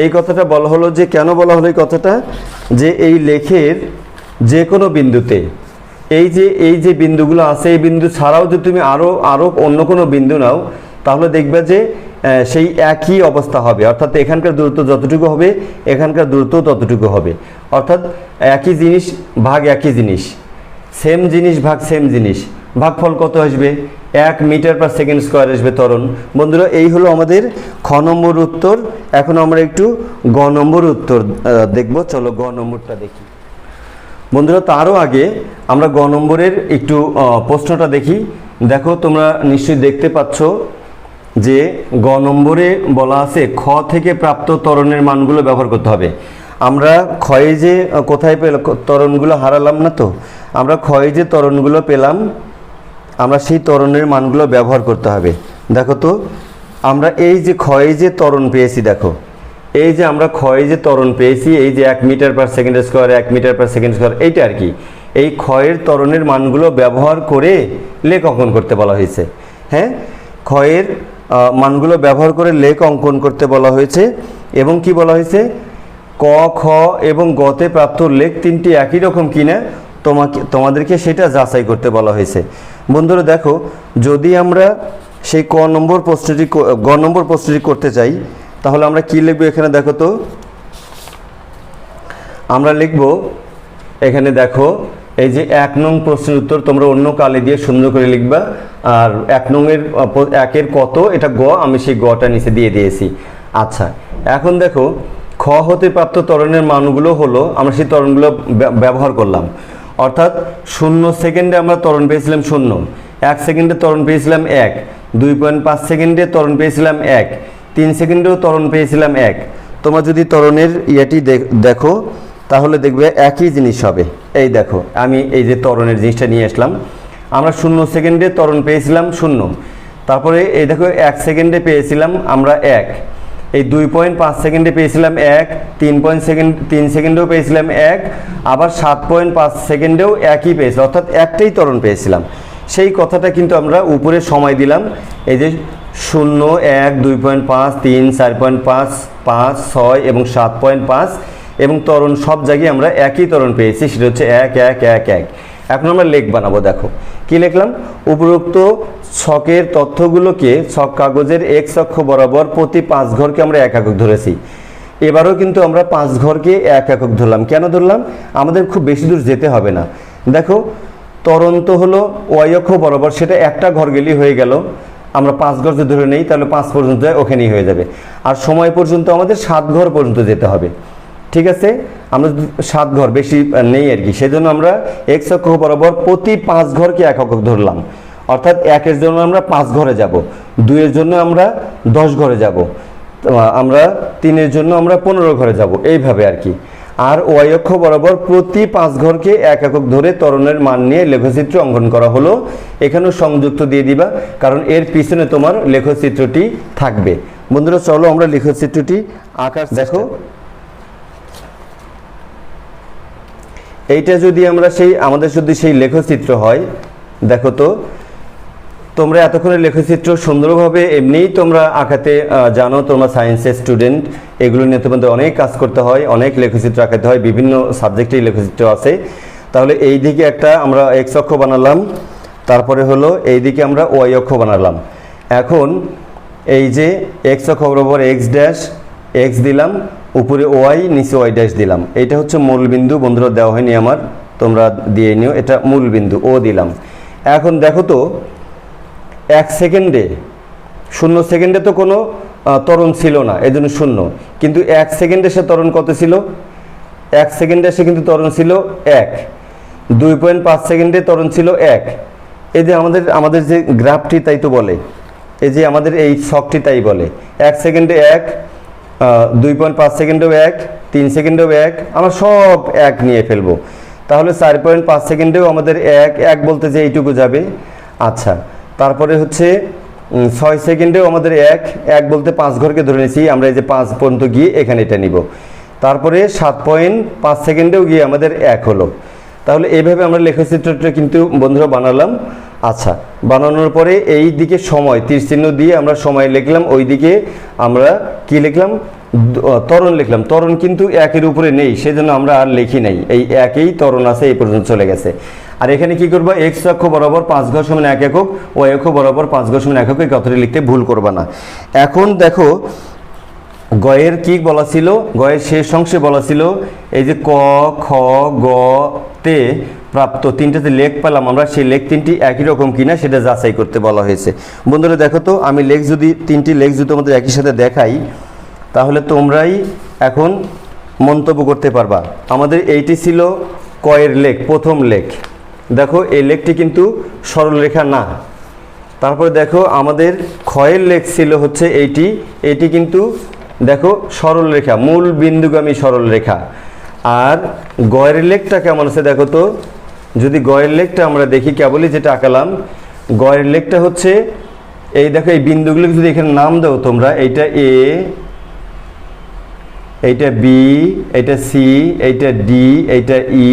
A: এই কথাটা বলা হলো, যে কেন বলা হলো এই কথাটা, যে এই লেখের যে কোনো বিন্দুতে এই যে বিন্দুগুলো আছে, এই বিন্দু ছাড়াও যদি তুমি আরও অন্য কোনো বিন্দু নাও, তাহলে দেখবে যে সেই একই অবস্থা হবে। অর্থাৎ এখানকার দূরত্ব যতটুকু হবে, এখানকার দূরত্ব ততটুকু হবে। অর্থাৎ একই জিনিস ভাগ একই জিনিস, সেম জিনিস ভাগ সেম জিনিস, ভাগফল কত আসবে, 1 মিটার পার সেকেন্ড স্কোয়ার আসবে ত্বরণ। বন্ধুরা, এই হলো আমাদের খ নম্বর উত্তর। এখন আমরা একটু গ নম্বর উত্তর দেখব। চলো গ নম্বরটা দেখি। বন্ধুরা, তারও আগে আমরা গ নম্বরের একটু প্রশ্নটা দেখি। দেখো তোমরা নিশ্চয়ই দেখতে পাচ্ছ যে গ নম্বরে বলা আছে খ থেকে প্রাপ্ত ত্বরণের মানগুলো ব্যবহার করতে হবে। আমরা ক্ষয়ে যে কোথায় ত্বরণগুলো হারালাম না, তো আমরা ক্ষয়ে যে ত্বরণগুলো পেলাম আমরা সেই ত্বরণের মানগুলো ব্যবহার করতে হবে। দেখো তো আমরা এই যে ক্ষয়ে যে ত্বরণ পেয়েছি, দেখো এই যে আমরা ক্ষয়ে যে ত্বরণ পেয়েছি, এই যে 1 metre per second square 1 metre per second square, এইটা আর কি এই ক্ষয়ের ত্বরণের মানগুলো ব্যবহার করে লেখ অঙ্কন করতে বলা হয়েছে। হ্যাঁ, ক্ষয়ের মানগুলো ব্যবহার করে লেখ অঙ্কন করতে বলা হয়েছে। এবং কি বলা হয়েছে, ক, খ এবং গতে প্রাপ্ত লেখ তিনটি একই রকম কিনা তোমাদেরকে সেটা যাচাই করতে বলা হয়েছে। বন্ধুরা দেখো, যদি আমরা সেই গ নম্বর প্রশ্নটি করতে চাই, তাহলে আমরা কি লিখবো এখানে? দেখো তো আমরা লিখব এখানে, দেখো এই যে 1 নং প্রশ্নের উত্তর তোমরা অন্য কালি দিয়ে সুন্দর করে লিখবা। আর 1 নংয়ের 1-এর কত, এটা গ, আমি সেই গটা নিচে দিয়ে দিয়েছি। আচ্ছা, এখন দেখো খ হতে প্রাপ্ত ত্বরণের মানগুলো হলো, আমরা সেই ত্বরণগুলো ব্যবহার করলাম। অর্থাৎ 0 সেকেন্ডে আমরা ত্বরণ পেয়েছিলাম 0, 1 সেকেন্ডে ত্বরণ পেয়েছিলাম 1, 2.5 সেকেন্ডে ত্বরণ পেয়েছিলাম 1, 3 সেকেন্ডেও ত্বরণ পেয়েছিলাম 1। তোমরা যদি ত্বরণের ইয়েটি দেখো তাহলে দেখবে একই জিনিস হবে। এই দেখো আমি এই যে ত্বরণের জিনিসটা নিয়ে আসলাম, আমরা 0 সেকেন্ডে ত্বরণ পেয়েছিলাম 0, তারপরে এই দেখো 1 সেকেন্ডে পেয়েছিলাম আমরা 1, এই 2.5 সেকেন্ডে পেয়েছিলাম 1, 3 সেকেন্ডেও পেয়েছিলাম 1, আবার 7.5 সেকেন্ডেও একই পেয়েছি, অর্থাৎ একটাই ত্বরণ পেয়েছিলাম। সেই কথাটা কিন্তু আমরা উপরে সময় দিলাম, এই যে 0, 1, 2.5, 3, 4.5, 5, 6 এবং 7.5, এবং ত্বরণ সব জায়গায় আমরা একই ত্বরণ পেয়েছি, সেটা হচ্ছে 1, 1, 1, 1। এখন আমরা লেখ বানাবো। দেখো কি লিখলাম, উপরোক্ত ছকের তথ্যগুলোকে ছক কাগজের x অক্ষ বরাবর প্রতি 5 ঘরকে আমরা 1 একক ধরেছি। এবারও কিন্তু আমরা 5 ঘরকে 1 একক ধরলাম। কেন ধরলাম? আমাদের খুব বেশি দূর যেতে হবে না। দেখো ত্বরণ তো হলো y অক্ষ বরাবর, সেটা একটা ঘর গেলেই হয়ে গেল। আমরা 5 ঘর যদি ধরে নেই তাহলে 5 পর্যন্ত ওখানেই হয়ে যাবে। আর সময় পর্যন্ত আমাদের 7 ঘর পর্যন্ত যেতে হবে। ঠিক আছে, আমরা 7 ঘর বেশি নেই আর কি, সেজন্য আমরা x অক্ষ বরাবর প্রতি 5 ঘরকে 1 একক ধরলাম। অর্থাৎ 1 এর জন্য আমরা 5 ঘরে যাব, 2 এর জন্য আমরা 10 ঘরে যাব, আমরা 3 এর জন্য আমরা 15 ঘরে যাব, এইভাবে আর কি। আর y অক্ষ বরাবর প্রতি 5 ঘরকে 1 একক ধরে ত্বরণের মান নিয়ে লেখচিত্র অঙ্কন করা হলো। এখানেও সংযুক্ত দিয়ে দিবা, কারণ এর পিছনে তোমার লেখচিত্রটি থাকবে। বন্ধুরা চলো আমরা লেখচিত্রটি আকার দেখো। এইটা যদি আমরা আমাদের যদি সেই লেখচিত্র হয়, দেখো তো তোমরা এতক্ষণে লেখচিত্র সুন্দরভাবে এমনিই তোমরা আঁকাতে জানো, তোমরা সায়েন্সের স্টুডেন্ট, এগুলো নিয়ে তোমাদের অনেক কাজ করতে হয়, অনেক লেখচিত্র আঁকাতে হয়, বিভিন্ন সাবজেক্টেই লেখচিত্র আছে। তাহলে এই দিকে একটা আমরা x অক্ষ বানালাম, তারপরে হলো এই দিকে আমরা y অক্ষ বানালাম। এখন এই যে x অক্ষ বরাবর x দিলাম, উপরে y, নিচে y ড্যাশ দিলাম। এটা হচ্ছে মূল বিন্দু। বন্ধুরা দেওয়া হয়নি আমার, তোমরা দিয়ে নিও, এটা মূল বিন্দু ও দিলাম। এখন দেখো তো 1 সেকেন্ডে 0 সেকেন্ডে তো কোনো ত্বরণ ছিল না, এই জন্য 0, কিন্তু 1 সেকেন্ডে সে ত্বরণ কত ছিল? 1 সেকেন্ডে সে কিন্তু ত্বরণ ছিল 1, 2.5 সেকেন্ডে ত্বরণ ছিল 1। এই যে আমাদের যে গ্রাফটি তাই তো বলে, এই যে আমাদের এই ছকটি তাই বলে, 1 সেকেন্ডে 1, 2.5 সেকেন্ডেও 1, 3 সেকেন্ডেও 1, আমরা সব 1 নিয়ে ফেলবো। তাহলে 4.5 সেকেন্ডেও আমাদের 1 বলতে যে এইটুকু যাবে। আচ্ছা, তারপরে হচ্ছে 6 সেকেন্ডেও আমাদের 1 বলতে 5 ঘরকে ধরে নিয়েছি আমরা, এই যে 5 পর্যন্ত গিয়ে এখানে এটা নিব। তারপরে 7.5 সেকেন্ডেও গিয়ে আমাদের 1 হলো। তাহলে এইভাবে আমরা লেখচিত্রটা কিন্তু বন্ধুরা বানালাম। আচ্ছা, বানানোর পরে এই দিকে সময় তীর চিহ্ন দিয়ে আমরা সময় লিখলাম, ওই দিকে আমরা কি লিখলাম? ত্বরণ লিখলাম। ত্বরণ কিন্তু 1-এর উপরে নেই, সেজন্য আমরা আর লিখি নাই, এই 1-এই ত্বরণ আছে, এই পর্যন্ত চলে গেছে। আর এখানে কি করবো? x অক্ষ বরাবর 5 ঘর সমান 1 একক, y অক্ষ বরাবর 5 ঘর সমান 1 একক, এই কথাটি লিখতে ভুল করবা না। এখন দেখো গয়ের কি বলা ছিল, গয়ের শেষ অংশে বলা ছিল এই যে ক, খ, গ তে প্রাপ্ত 3টাতে লেখ পেলাম আমরা, সেই লেখ 3টি একই রকম কিনা সেটা যাচাই করতে বলা হয়েছে। বন্ধুরা দেখো তো, আমি লেখ যদি 3টি লেখ যদি তোমাদের একই সাথে দেখাই, তাহলে তোমরাই এখন মন্তব্য করতে পারবা। আমাদের এইটি ছিল কয়ের লেখ, প্রথম লেখ। দেখো এই লেখটি কিন্তু সরলরেখা না। তারপরে দেখো আমাদের ক্ষয়ের লেখ ছিল হচ্ছে এইটি কিন্তু দেখো সরলরেখা, মূল বিন্দুগামী সরলরেখা। আর গয়ের লেখটা কেমন আছে দেখো তো, যদি গয়ের লেখটা আমরা দেখি, কেবলই যেটা আঁকালাম, গয়ের লেখটা হচ্ছে এই দেখো, এই বিন্দুগুলো যদি এখানে নাম দাও তোমরা, এইটা এ, এইটা বি, এইটা সি, এইটা ডি, এইটা ই,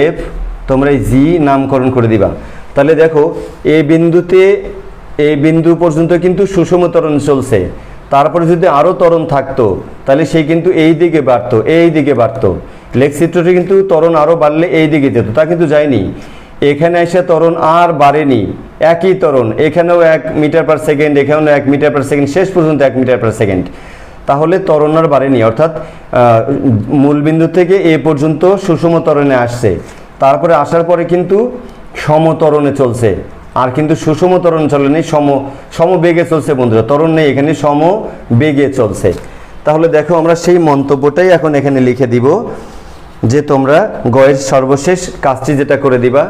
A: এফ, তোমরা এই জি নামকরণ করে দিবা। তাহলে দেখো এই বিন্দুতে, এই বিন্দু পর্যন্ত কিন্তু সুষম ত্বরণ চলছে। তারপরে যদি আরও ত্বরণ থাকতো তাহলে সেই কিন্তু এই দিকে বাড়তো, এই দিকে বাড়তো। লেখচিত্রটি কিন্তু ত্বরণ আরও বাড়লে এই দিকে যেত, তা কিন্তু যায়নি। এখানে এসে ত্বরণ আর বাড়েনি, একই ত্বরণ, এখানেও 1 মিটার পার সেকেন্ড, এখানেও 1 মিটার পার সেকেন্ড, শেষ পর্যন্ত 1 মিটার পার সেকেন্ড। তাহলে ত্বরণ আর বাড়েনি, অর্থাৎ মূলবিন্দু থেকে এ পর্যন্ত সুষম ত্বরণে আসছে। তারপরে আসার পরে কিন্তু সমত্বরণে চলছে, আর কিন্তু সুষম ত্বরণ চলেনি, সমবেগে চলছে বন্ধুরা, ত্বরণ নেই এখানে, সমবেগে চলছে। তাহলে দেখো আমরা সেই মন্তব্যটাই এখন এখানে লিখে দিব, যে তোমরা গয়ের সর্বশেষ কাজটি যেটা করে দিবা,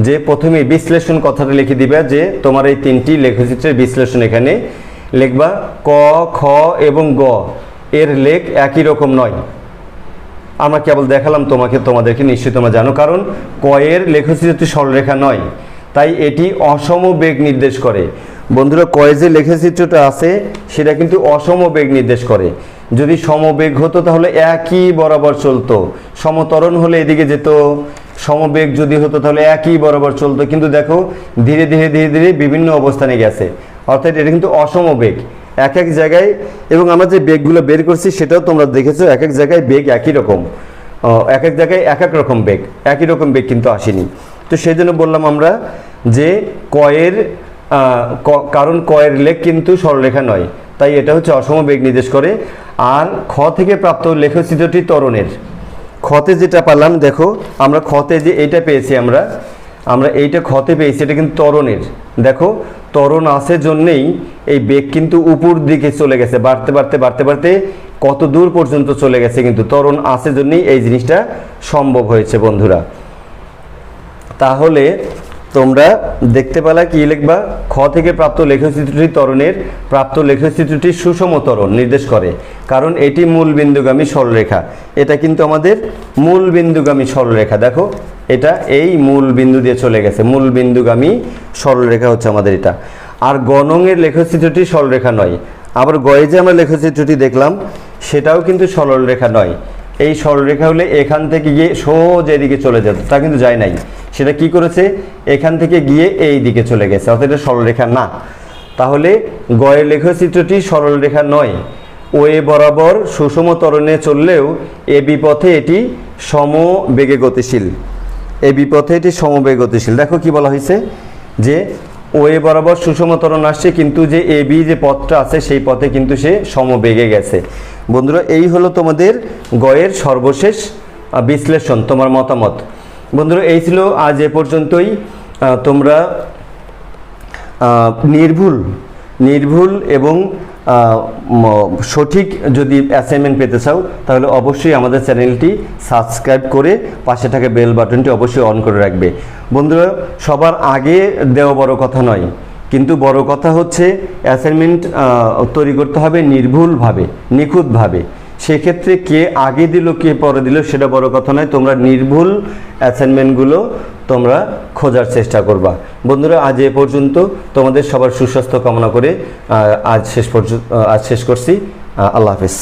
A: যে প্রথমে বিশ্লেষণ কথাটা লিখে দিবা, যে তোমার এই 3টি লেখচিত্রের বিশ্লেষণ এখানে লিখবা। ক, খ এবং গ এর লেখ একই রকম নয়। আমরা কেবল দেখালাম তোমাদেরকে, নিশ্চয়ই তোমরা জানো, কারণ ক এর লেখচিত্রটি সরলরেখা নয়, তাই এটি অসম বেগ নির্দেশ করে। বন্ধুরা, কয়ে যে লেখচিত্রটা আছে সেটা কিন্তু অসম বেগ নির্দেশ করে। যদি সমবেগ হতো তাহলে একই বরাবর চলতো, সমত্বরণ হলে এদিকে যেত, সমবেগ যদি হতো তাহলে একই বরাবর চলতো। কিন্তু দেখো ধীরে ধীরে ধীরে ধীরে বিভিন্ন অবস্থানে গেছে, অর্থাৎ এটা কিন্তু অসম বেগ এক এক জায়গায়। এবং আমরা যে বেগগুলো বের করছি সেটাও তোমরা দেখেছো, এক এক জায়গায় বেগ একই রকম, এক এক জায়গায় এক এক রকম বেগ, একই রকম বেগ কিন্তু আসেনি। তো সেই জন্য বললাম আমরা যে কয়ের, কারণ কয়ের লেখ কিন্তু সরলরেখা নয়, তাই এটা হচ্ছে অসম বেগ নির্দেশ করে। আর খ থেকে প্রাপ্ত লেখচিত্রটি ত্বরণের। খতে যেটা পেলাম, দেখো আমরা খতে যে এইটা পেয়েছি, আমরা এইটা খতে পেয়েছি, এটা কিন্তু ত্বরণের। দেখো ত্বরণ আছে জন্যেই এই বেগ কিন্তু উপর দিকে চলে গেছে, বাড়তে বাড়তে বাড়তে বাড়তে কত দূর পর্যন্ত চলে গেছে, কিন্তু ত্বরণ আছে জন্যেই এই জিনিসটা সম্ভব হয়েছে বন্ধুরা। তাহলে তোমরা দেখতে পেলা কি লিখবা, খ থেকে প্রাপ্ত লেখচিত্রটি ত্বরণের, প্রাপ্ত লেখচিত্রটি সুষম ত্বরণ নির্দেশ করে, কারণ এটি মূল বিন্দুগামী সরলরেখা। এটা কিন্তু আমাদের মূল বিন্দুগামী সরলরেখা। দেখো এটা এই মূল বিন্দু দিয়ে চলে গেছে, মূল বিন্দুগামী সরলরেখা হচ্ছে আমাদের এটা। আর গণঙের লেখচিত্রটি সরলরেখা নয়। আবার গয়ে যে আমরা লেখচিত্রটি দেখলাম সেটাও কিন্তু সরলরেখা নয়। এই সরলরেখা হলে এখান থেকে গিয়ে সোজা এদিকে চলে যেত, তা কিন্তু যায় নাই। সেটা কি করেছে, এখান থেকে গিয়ে এই দিকে চলে গেছে, অর্থাৎ এটা সরলরেখা না। তাহলে গয়ের লেখচিত্রটি সরলরেখা নয়। ও এ বরাবর সুষম ত্বরণে চললেও এ বিপথে এটি সমবেগে গতিশীল, এ বিপথে এটি সমবেগে গতিশীল। দেখো কি বলা হয়েছে, যে ও এ বরাবর সুষম ত্বরণ আসছে, কিন্তু যে এ বি যে পথটা আছে সেই পথে কিন্তু সে সমবেগে গেছে। বন্ধুরা, এই হলো তোমাদের গয়ের সর্বশেষ বিশ্লেষণ, তোমার মতামত। বন্ধুরা, এই ছিল আজ এ পর্যন্তই। তোমরা নির্ভুল এবং সঠিক যদি অ্যাসাইনমেন্ট পেতে চাও তাহলে অবশ্যই আমাদের চ্যানেলটি সাবস্ক্রাইব করে পাশে থাকা বেল বাটনটি অবশ্যই অন করে রাখবে। বন্ধুরা, সবার আগে দেওয়া বড় কথা নয়, কিন্তু বড় কথা হচ্ছে অ্যাসাইনমেন্ট তৈরি করতে হবে নির্ভুলভাবে, নিখুঁতভাবে। সেক্ষেত্রে কে আগে দিল কে পরে দিল সেটা বড় কথা নয়, তোমরা নির্ভুল অ্যাসাইনমেন্টগুলো তোমরা খোঁজার চেষ্টা করবা। বন্ধুরা, আজ এ পর্যন্ত, তোমাদের সবার সুস্বাস্থ্য কামনা করে আজ শেষ করছি। আল্লাহ হাফেজ।